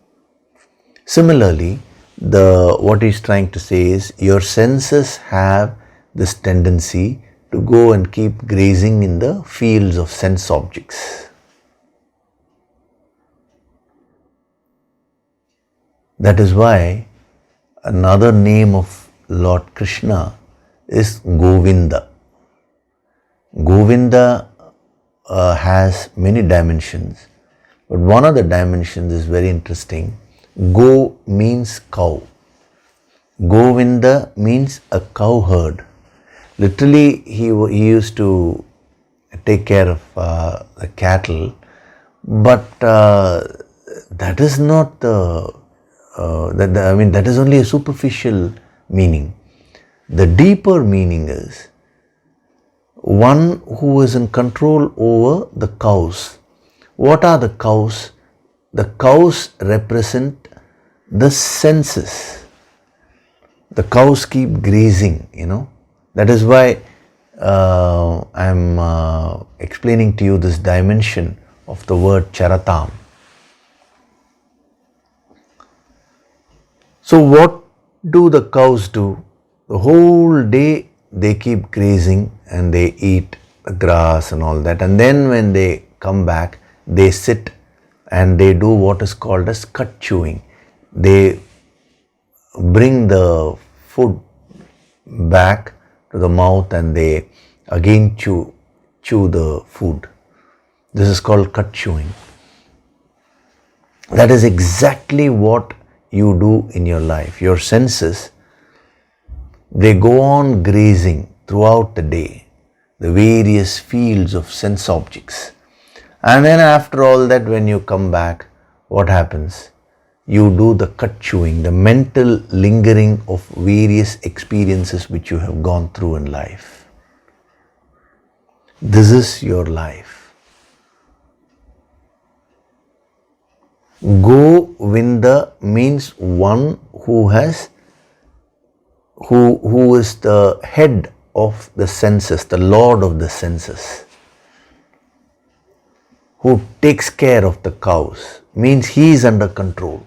Similarly, what he's trying to say is your senses have this tendency to go and keep grazing in the fields of sense objects. That is why another name of Lord Krishna is Govinda. Govinda has many dimensions, but one of the dimensions is very interesting. Go means cow. Govinda means a cow herd. Literally, he used to take care of the cattle, but that is not that is only a superficial meaning. The deeper meaning is one who is in control over the cows. What are the cows? The cows represent the senses. The cows keep grazing, That is why I'm explaining to you this dimension of the word charatam. So what do the cows do? The whole day they keep grazing and they eat the grass and all that. And then when they come back, they sit and they do what is called as cut chewing. They bring the food back to the mouth and they again chew the food. This is called cut chewing. That is exactly what you do in your life. Your senses, they go on grazing throughout the day, the various fields of sense objects. And then after all that, when you come back, what happens? You do the cut chewing, the mental lingering of various experiences which you have gone through in life. This is your life. Govinda means one who is the head of the senses, the lord of the senses, who takes care of the cows, means he is under control.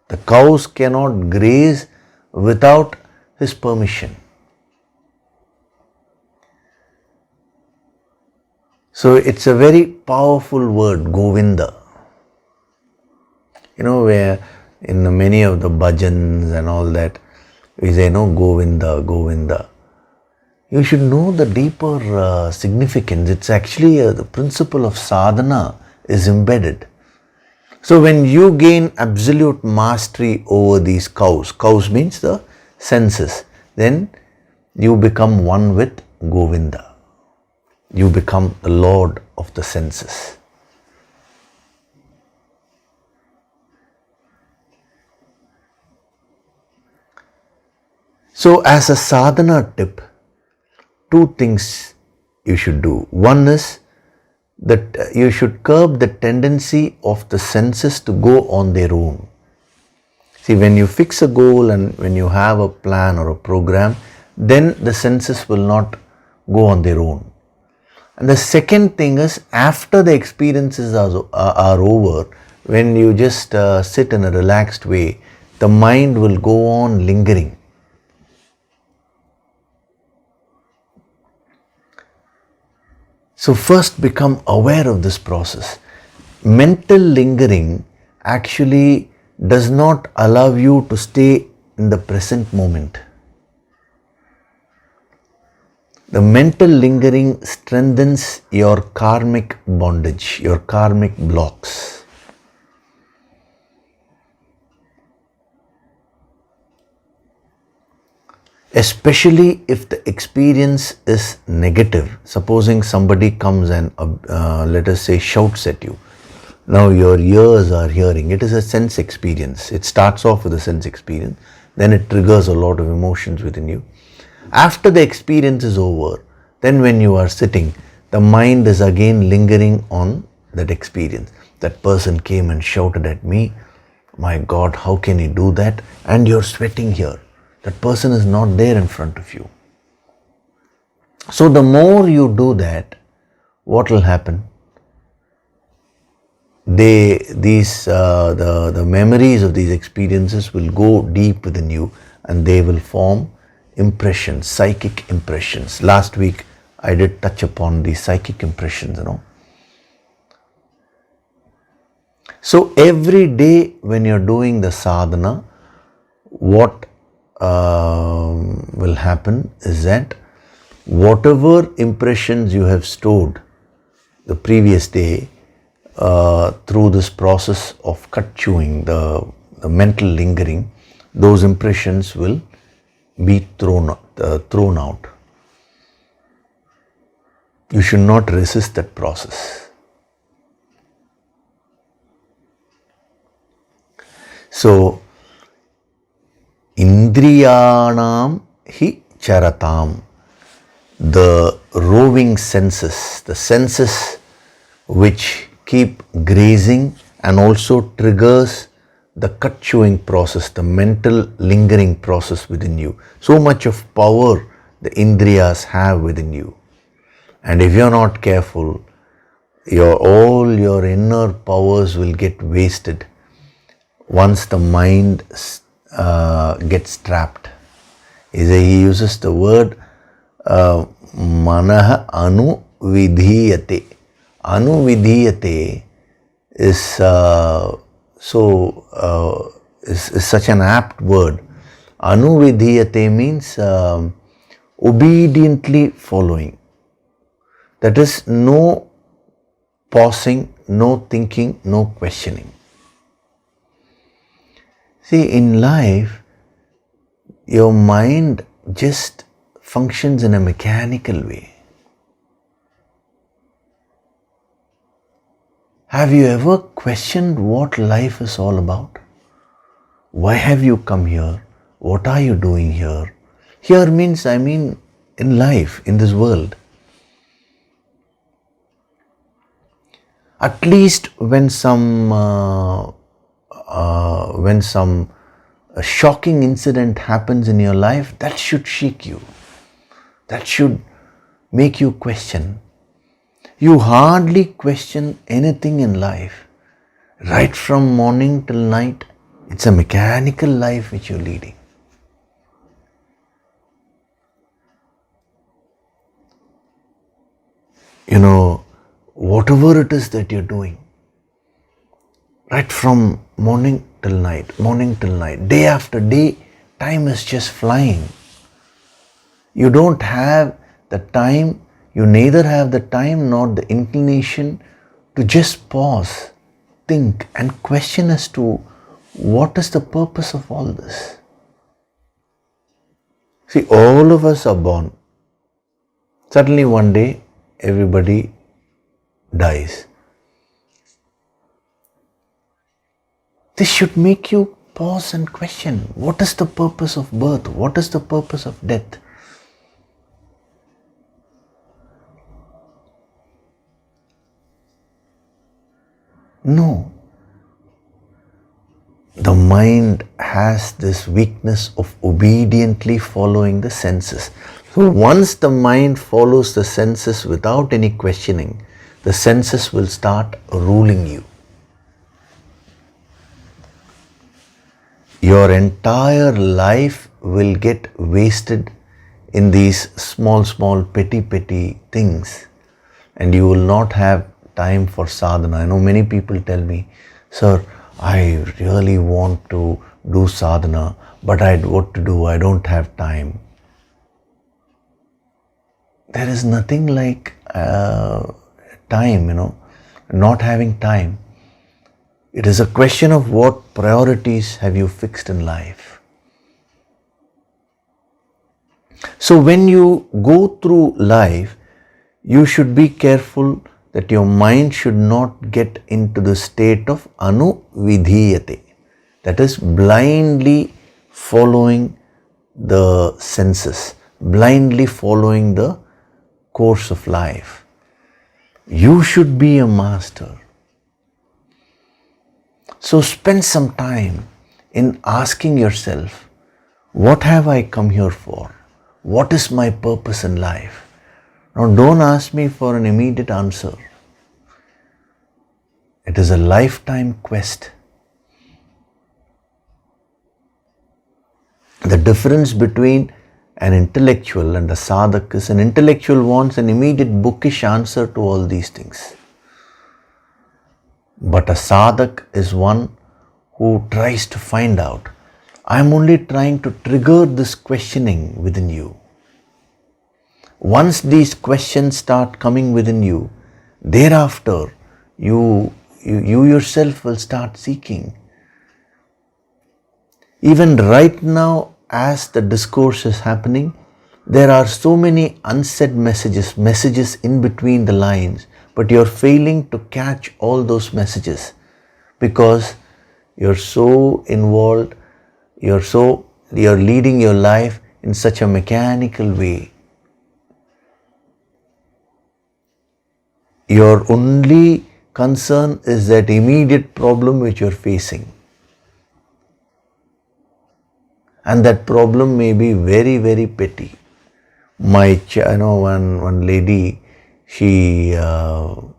The cows cannot graze without his permission. So it's a very powerful word, Govinda. Where in many of the bhajans and all that, we say, Govinda, Govinda. You should know the deeper significance. It's actually the principle of sadhana is embedded. So when you gain absolute mastery over these cows means the senses, then you become one with Govinda. You become the lord of the senses. So as a sadhana tip, two things you should do. One is that you should curb the tendency of the senses to go on their own. See, when you fix a goal and when you have a plan or a program, then the senses will not go on their own. And the second thing is, after the experiences are over, when you just sit in a relaxed way, the mind will go on lingering. So first become aware of this process. Mental lingering actually does not allow you to stay in the present moment. The mental lingering strengthens your karmic bondage, your karmic blocks. Especially if the experience is negative. Supposing somebody comes and let us say shouts at you. Now your ears are hearing. It is a sense experience. It starts off with a sense experience. Then it triggers a lot of emotions within you. After the experience is over, then when you are sitting, the mind is again lingering on that experience. That person came and shouted at me. My God, how can he do that? And you're sweating here. That person is not there in front of you. So the more you do that, what will happen? The memories of these experiences will go deep within you and they will form impressions, psychic impressions. Last week I did touch upon these psychic impressions, So every day when you're doing the sadhana, what will happen is that whatever impressions you have stored the previous day through this process of cut chewing, the mental lingering, those impressions will be thrown out. You should not resist that process. So, Indriyanam hi charatam, the roving senses, the senses which keep grazing and also triggers the cut chewing process, the mental lingering process within you. So much of power the indriyas have within you. And if you're not careful, all your inner powers will get wasted once the mind gets trapped. He uses the word manah anuvidhiyate. Anuvidhiyate is such an apt word. Anuvidhiyate means obediently following. That is, no pausing, no thinking, no questioning. See, in life, your mind just functions in a mechanical way. Have you ever questioned what life is all about? Why have you come here? What are you doing here? Here means, in life, in this world. At least when some shocking incident happens in your life, that should shake you. That should make you question. You hardly question anything in life. Right from morning till night, it's a mechanical life which you're leading. Whatever it is that you're doing, right from morning till night, day after day, time is just flying. You don't have the time, you neither have the time nor the inclination to just pause, think and question as to what is the purpose of all this. See, all of us are born. Suddenly one day, everybody dies. This should make you pause and question, what is the purpose of birth? What is the purpose of death? No. The mind has this weakness of obediently following the senses. So once the mind follows the senses without any questioning, the senses will start ruling you. Your entire life will get wasted in these small, petty things, and you will not have time for sadhana. I know many people tell me, sir, I really want to do sadhana, but what to do? I don't have time. there is nothing like time, not having time. It is a question of what priorities have you fixed in life. So when you go through life, you should be careful that your mind should not get into the state of anuvidhiyate, that is blindly following the senses, blindly following the course of life. You should be a master. So spend some time in asking yourself, what have I come here for? What is my purpose in life? Now don't ask me for an immediate answer. It is a lifetime quest. The difference between an intellectual and a sadhak is an intellectual wants an immediate bookish answer to all these things. But a sadhak is one who tries to find out. I am only trying to trigger this questioning within you. Once these questions start coming within you, thereafter you yourself will start seeking. Even right now, as the discourse is happening, there are so many unsaid messages in between the lines, but you're failing to catch all those messages because you're so involved, you're leading your life in such a mechanical way. Your only concern is that immediate problem which you're facing. And that problem may be very, very petty. One lady, she after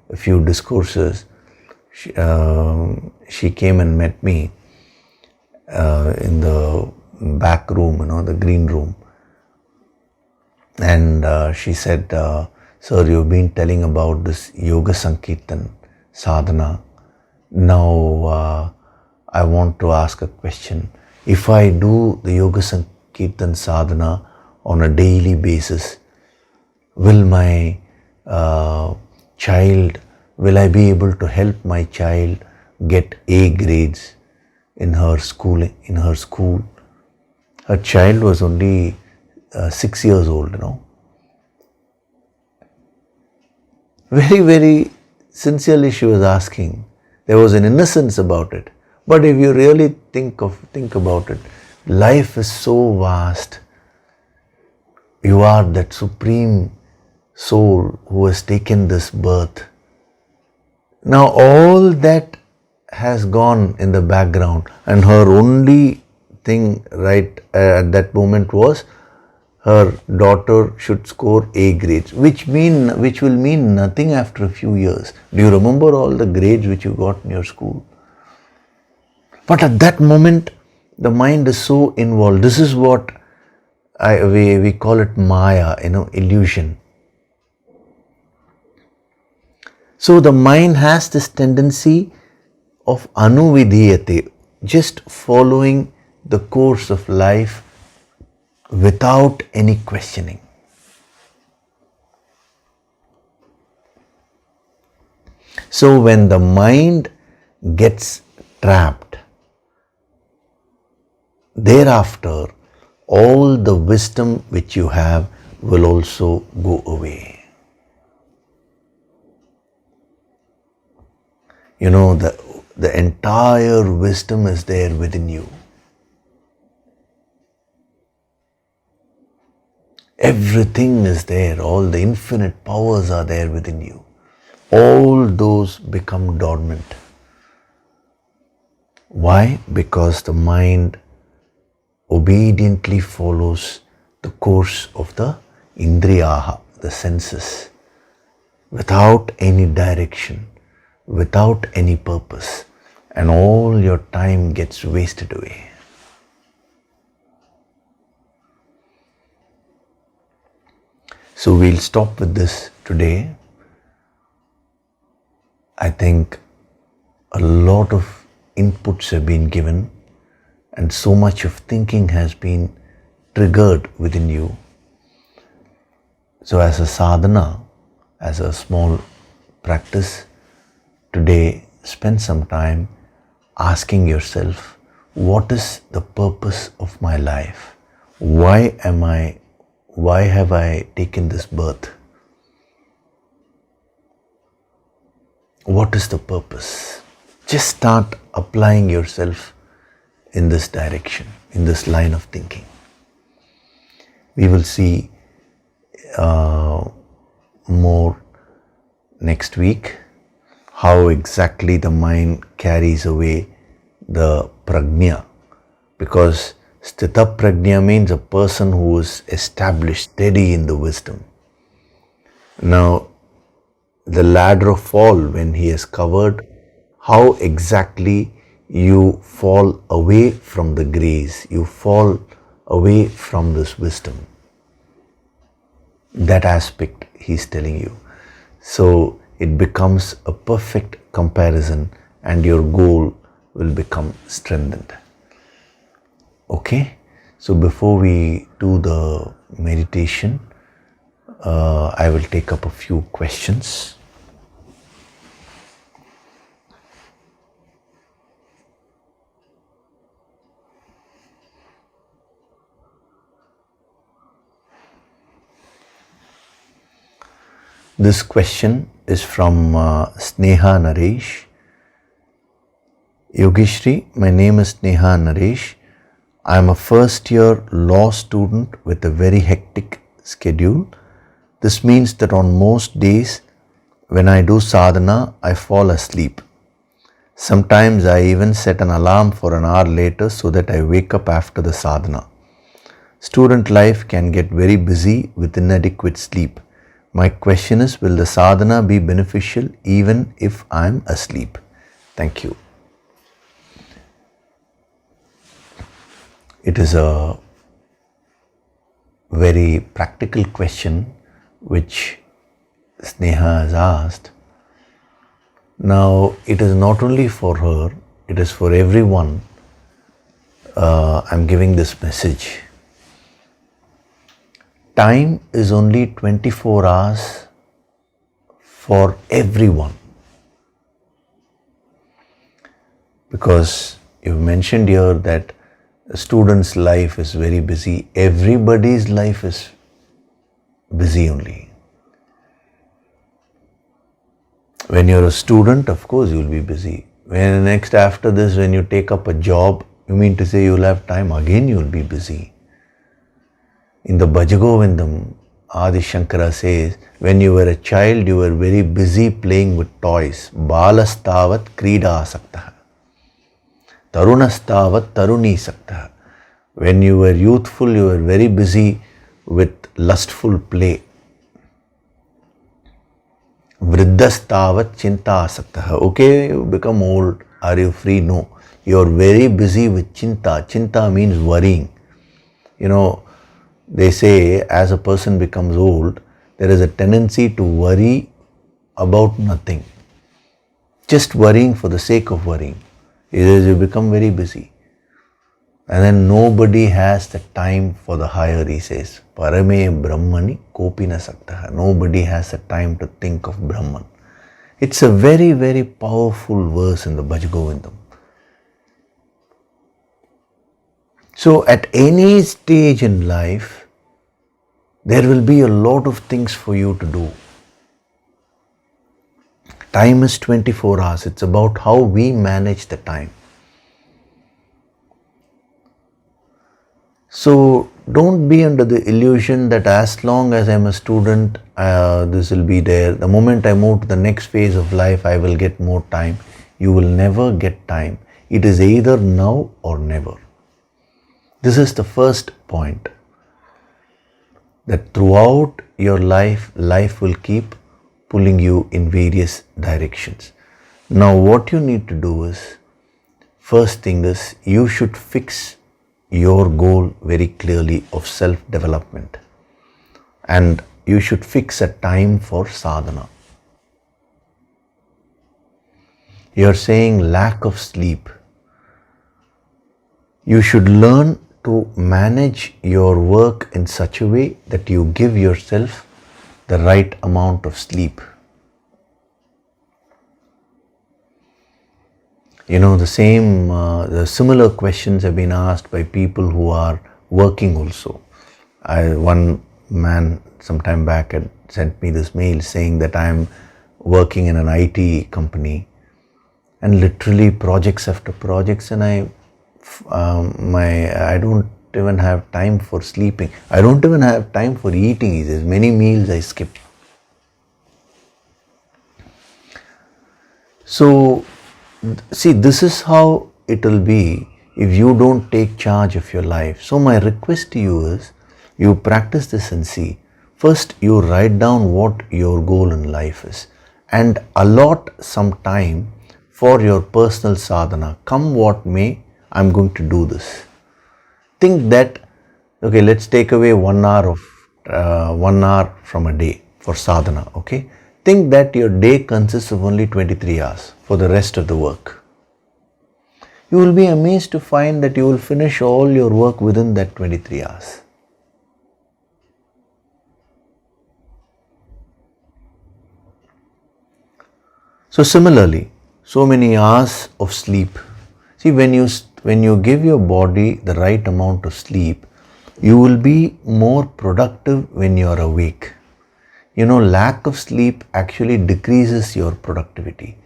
a few discourses, she came and met me in the back room, the green room. And she said, sir, you've been telling about this Yoga Sankirtan sadhana. Now I want to ask a question. If I do the Yoga Sankirtan sadhana on a daily basis, will my will I be able to help my child get A grades in her school? Her child was only 6 years old, Very, very sincerely she was asking. There was an innocence about it. But if you really think about it, life is so vast. You are that supreme soul who has taken this birth. Now all that has gone in the background, and her only thing right at that moment was her daughter should score A grades, which will mean nothing after a few years. Do you remember all the grades which you got in your school? But at that moment, the mind is so involved. This is what we call it Maya, illusion. So the mind has this tendency of anuvidhiyate, just following the course of life without any questioning. So when the mind gets trapped, thereafter all the wisdom which you have will also go away. The entire wisdom is there within you. Everything is there, all the infinite powers are there within you. All those become dormant. Why? Because the mind obediently follows the course of the indriyaha, the senses, without any direction, without any purpose, and all your time gets wasted away. So we'll stop with this today. I think a lot of inputs have been given and so much of thinking has been triggered within you. So as a sadhana, as a small practice, today spend some time asking yourself, what is the purpose of my life? Why have I taken this birth? What is the purpose? Just start applying yourself in this direction, in this line of thinking. We will see more next week how exactly the mind carries away the prajna, because sthita prajna means a person who is established, steady in the wisdom. Now, the ladder of fall, when he is covered, how exactly you fall away from the grace, you fall away from this wisdom. That aspect he's telling you. So it becomes a perfect comparison and your goal will become strengthened. Okay? So before we do the meditation, I will take up a few questions. This question is from Sneha Naresh. Yogishri, my name is Sneha Naresh. I am a first year law student with a very hectic schedule. This means that on most days when I do sadhana, I fall asleep. Sometimes I even set an alarm for an hour later so that I wake up after the sadhana. Student life can get very busy with inadequate sleep. My question is, will the sadhana be beneficial even if I am asleep? Thank you. It is a very practical question which Sneha has asked. Now, it is not only for her, it is for everyone. I'm giving this message. Time is only 24 hours for everyone. Because you've mentioned here that a student's life is very busy. Everybody's life is busy only. When you're a student, of course you'll be busy. When next after this, when you take up a job, you mean to say you'll have time, again you'll be busy. In the Bhajagovindam, Adi Shankara says, when you were a child, you were very busy playing with toys. Balastavat krida asaktaha. Tarunastavat taruni saktaha. When you were youthful, you were very busy with lustful play. Vriddhastavat chinta asaktaha. Okay, you become old. Are you free? No. You are very busy with chinta. Chinta means worrying. You know, they say as a person becomes old, there is a tendency to worry about nothing. Just worrying for the sake of worrying. You become very busy. And then nobody has the time for the higher, he says. Parame Brahmani kopina saktaha. Nobody has the time to think of Brahman. It's a very, very powerful verse in the Bhajagovindam. So at any stage in life, there will be a lot of things for you to do. Time is 24 hours. It's about how we manage the time. So don't be under the illusion that as long as I'm a student, this will be there. The moment I move to the next phase of life, I will get more time. You will never get time. It is either now or never. This is the first point. That throughout your life, life will keep pulling you in various directions. Now what you need to do is, first thing is, you should fix your goal very clearly of self-development. And you should fix a time for sadhana. You are saying lack of sleep. You should learn to manage your work in such a way that you give yourself the right amount of sleep. The similar questions have been asked by people who are working also. One man some time back had sent me this mail saying that I am working in an IT company, and literally projects after projects, and I don't even have time for sleeping. I don't even have time for eating. There's many meals I skip. So, see, this is how it will be if you don't take charge of your life. So my request to you is, you practice this and see. First, you write down what your goal in life is and allot some time for your personal sadhana. Come what may, I'm going to do this. Think that, okay, let's take away 1 hour from a day for sadhana, okay? Think that your day consists of only 23 hours for the rest of the work. You will be amazed to find that you will finish all your work within that 23 hours. So similarly, so many hours of sleep. See, when you give your body the right amount of sleep, you will be more productive when you are awake. Lack of sleep actually decreases your productivity.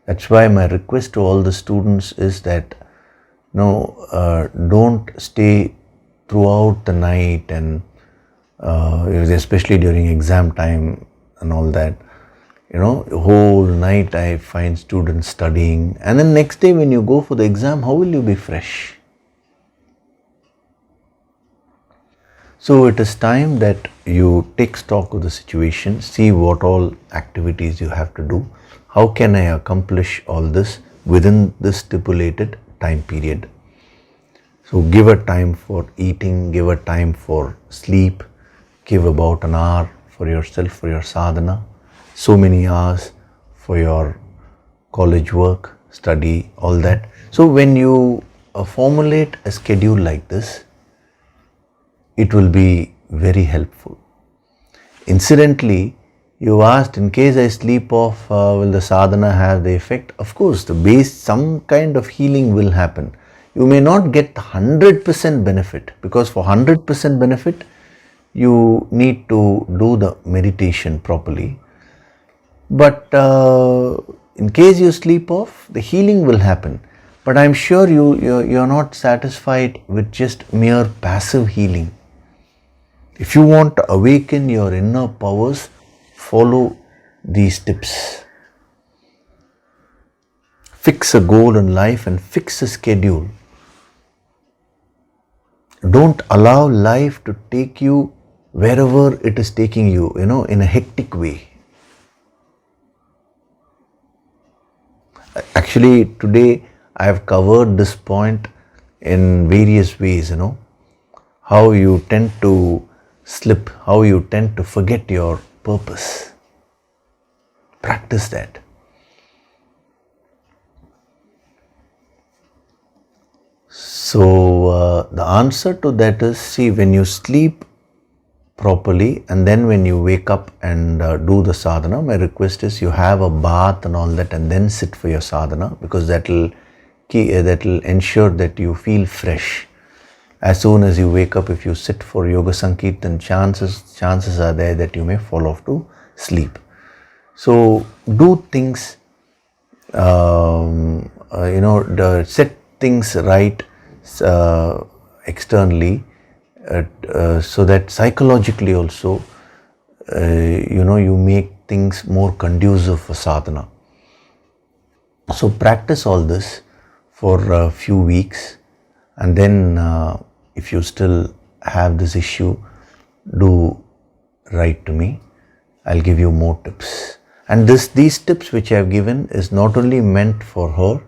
That's why my request to all the students is that don't stay throughout the night, and especially during exam time and all that. Whole night I find students studying, and then next day when you go for the exam, how will you be fresh? So it is time that you take stock of the situation, see what all activities you have to do. How can I accomplish all this within this stipulated time period? So give a time for eating, give a time for sleep, give about an hour for yourself, for your sadhana, so many hours for your college work, study, all that. So when you formulate a schedule like this, it will be very helpful. Incidentally, you asked, in case I sleep off, will the sadhana have the effect? Of course, some kind of healing will happen. You may not get 100% benefit, because for 100% benefit, you need to do the meditation properly. But in case you sleep off, the healing will happen. But I'm sure you're not satisfied with just mere passive healing. If you want to awaken your inner powers, follow these tips. Fix a goal in life and fix a schedule. Don't allow life to take you wherever it is taking you, in a hectic way. Actually, today I have covered this point in various ways, how you tend to slip, how you tend to forget your purpose. Practice that. So the answer to that is, see, when you sleep properly and then when you wake up and do the sadhana, my request is you have a bath and all that and then sit for your sadhana, because that will ensure that you feel fresh. As soon as you wake up, if you sit for yoga sankirtan, chances are there that you may fall off to sleep. So do things, set things right externally, so that psychologically also, you make things more conducive for sadhana. So practice all this for a few weeks, and then if you still have this issue, do write to me. I'll give you more tips. And these tips which I have given is not only meant for her,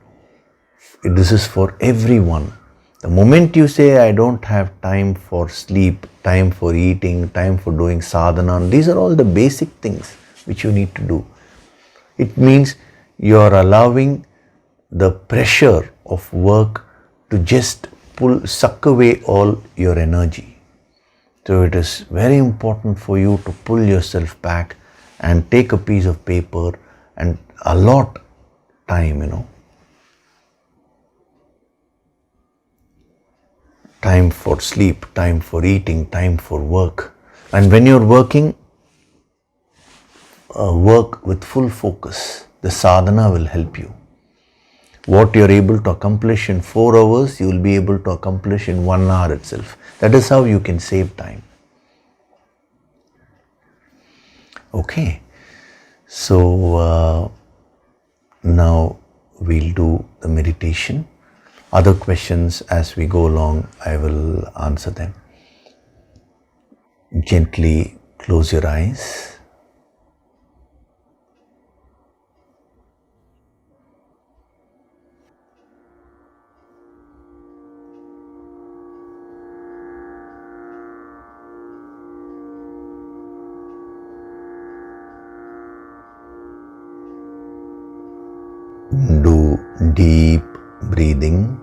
this is for everyone. The moment you say, I don't have time for sleep, time for eating, time for doing sadhana, these are all the basic things which you need to do. It means you are allowing the pressure of work to just suck away all your energy. So it is very important for you to pull yourself back and take a piece of paper and allot time, time for sleep, time for eating, time for work. And when you're working, work with full focus. The sadhana will help you. What you're able to accomplish in 4 hours, you will be able to accomplish in 1 hour itself. That is how you can save time. Okay, so now we'll do the meditation. Other questions as we go along, I will answer them. Gently close your eyes. Do deep breathing.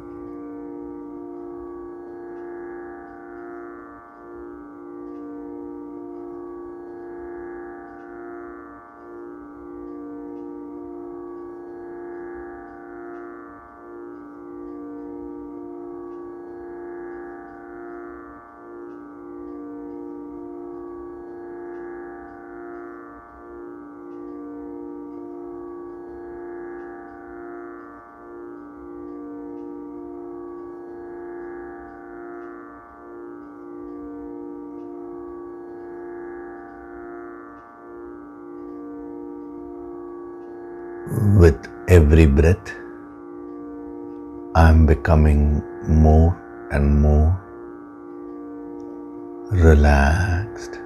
With every breath, I am becoming more and more relaxed.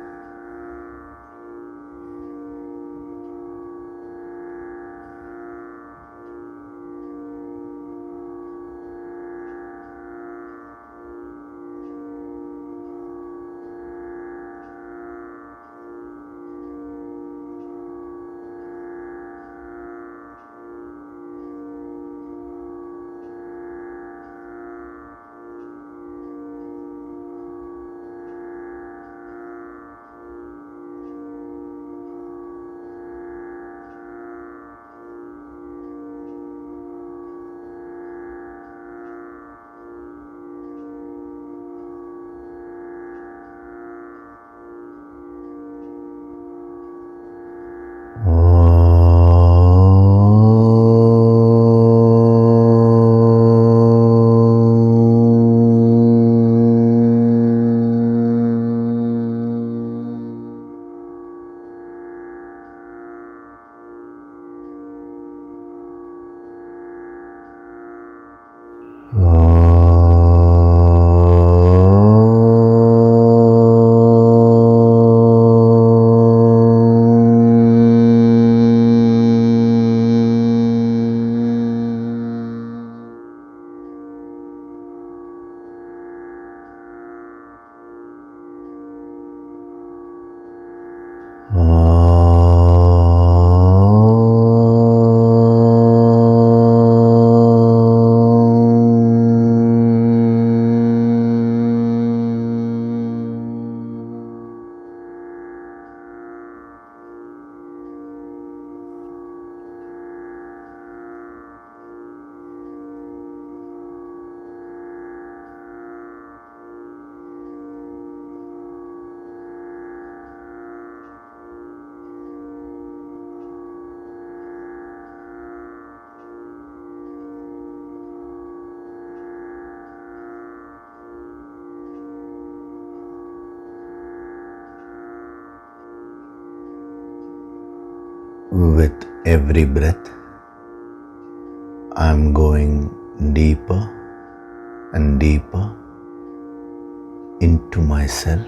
With every breath, I am going deeper and deeper into myself.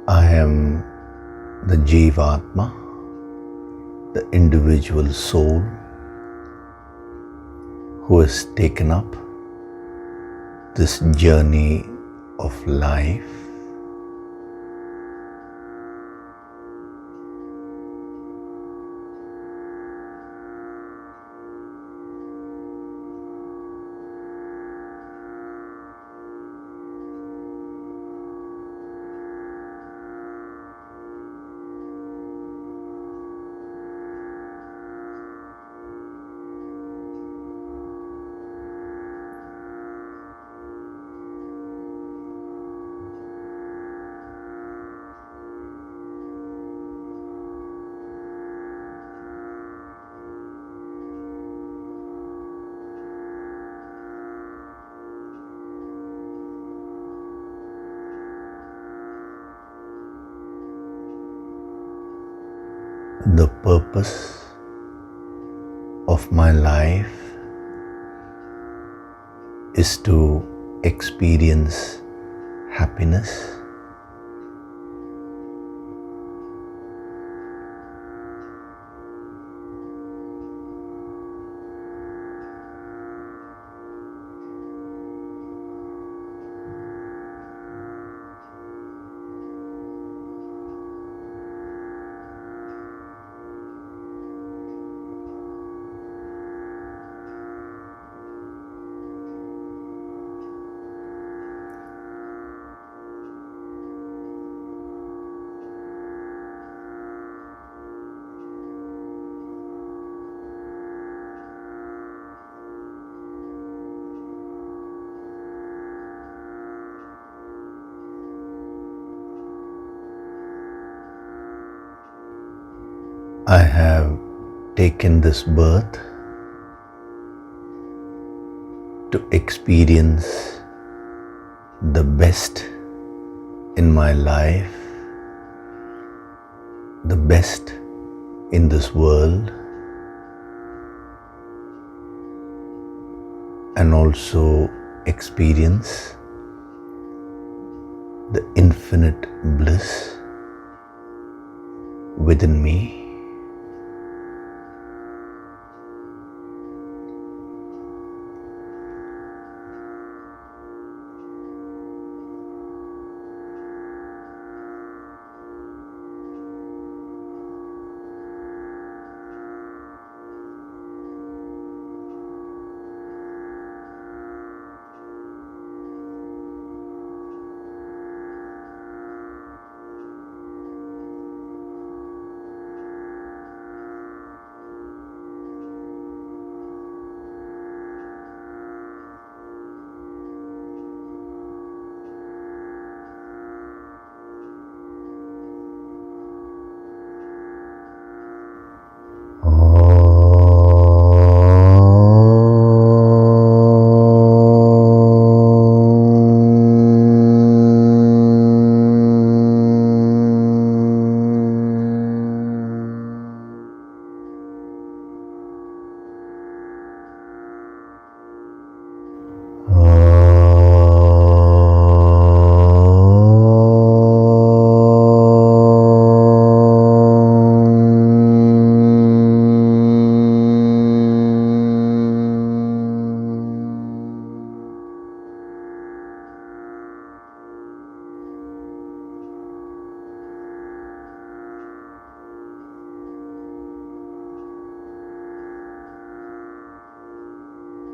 I am the Jivatma, the individual soul who has taken up this journey of life. The purpose of my life is to experience happiness. I have taken this birth to experience the best in my life, the best in this world, and also experience the infinite bliss within me.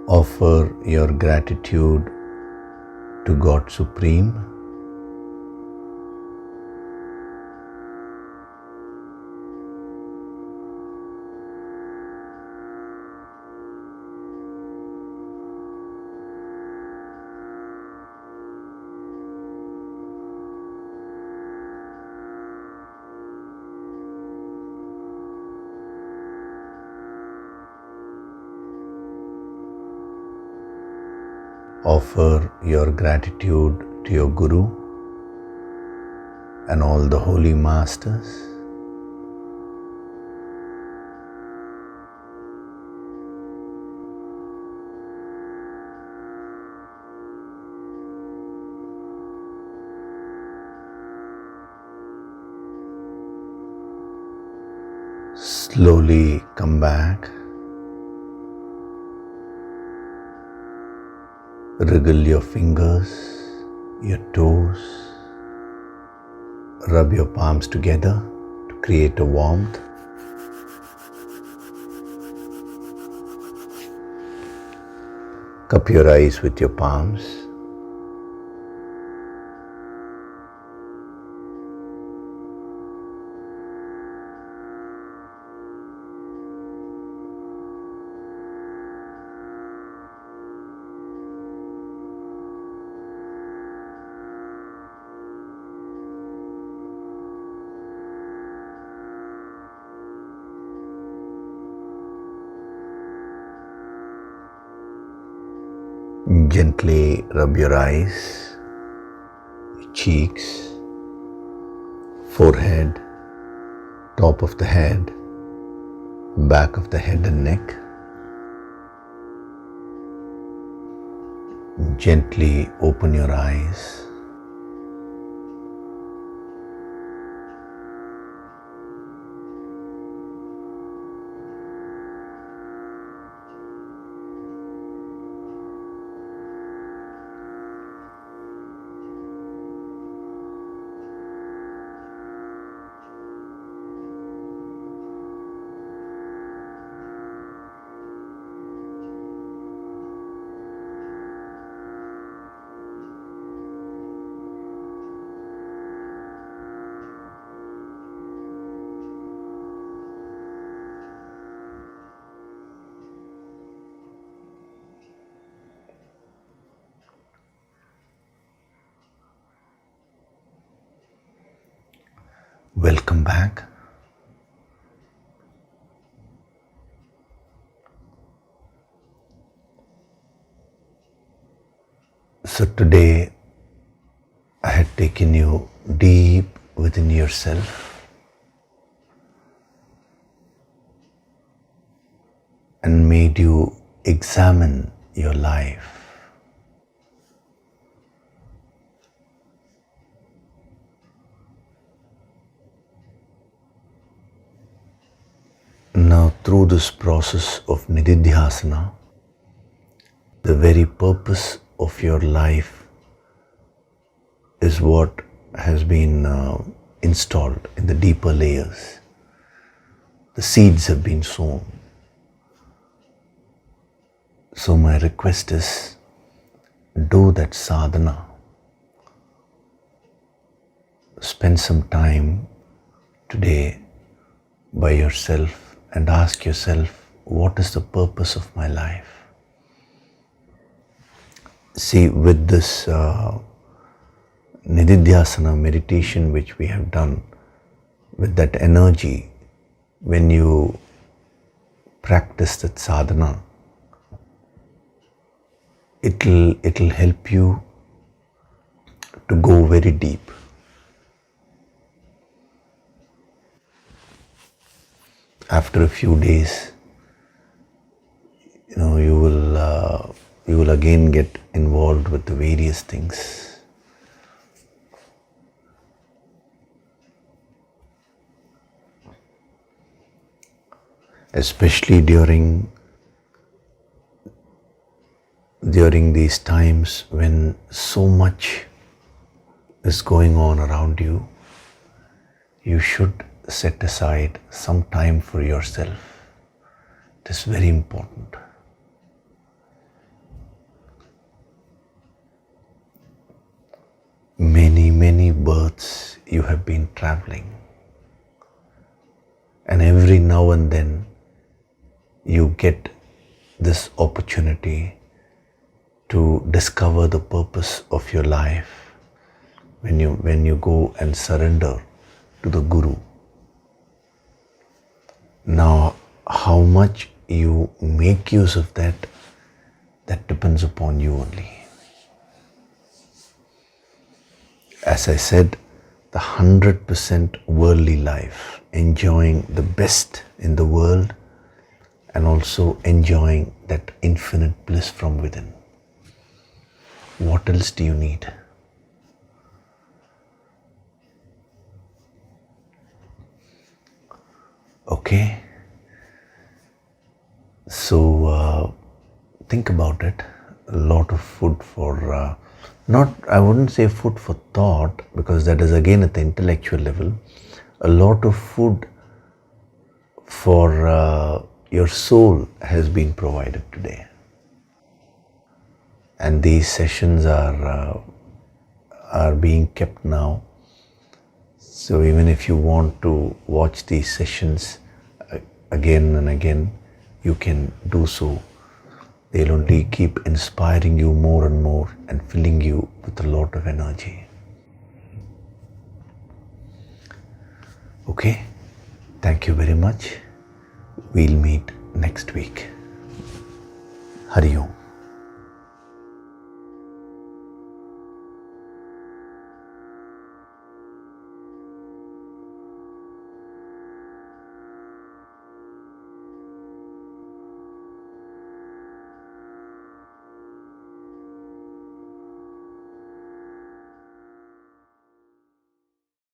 Offer your gratitude to God Supreme. Offer your gratitude to your Guru and all the holy masters. Slowly come back. Wriggle your fingers, your toes. Rub your palms together to create a warmth. Cup your eyes with your palms. Gently rub your eyes, cheeks, forehead, top of the head, back of the head and neck. Gently open your eyes. Welcome back. So today I had taken you deep within yourself and made you examine your life. Now, through this process of nididhyasana, the very purpose of your life is what has been installed in the deeper layers. The seeds have been sown. So my request is, do that sadhana. Spend some time today by yourself and ask yourself, what is the purpose of my life? See, with this nididhyasana meditation which we have done, with that energy, when you practice that sadhana, it'll help you to go very deep. After a few days, you will again get involved with the various things. Especially during these times when so much is going on around you, you should set aside some time for yourself. It is very important. Many births you have been traveling, and every now and then you get this opportunity to discover the purpose of your life when you go and surrender to the Guru. Now, how much you make use of that depends upon you only. As I said, the 100% worldly life, enjoying the best in the world and also enjoying that infinite bliss from within. What else do you need? Okay. Okay? So think about it. A lot of food for, I wouldn't say food for thought, because that is again at the intellectual level. A lot of food for your soul has been provided today. And these sessions are being kept now. So even if you want to watch these sessions again and again, you can do so. They'll only keep inspiring you more and more and filling you with a lot of energy. Okay? Thank you very much. We'll meet next week. Hari Om.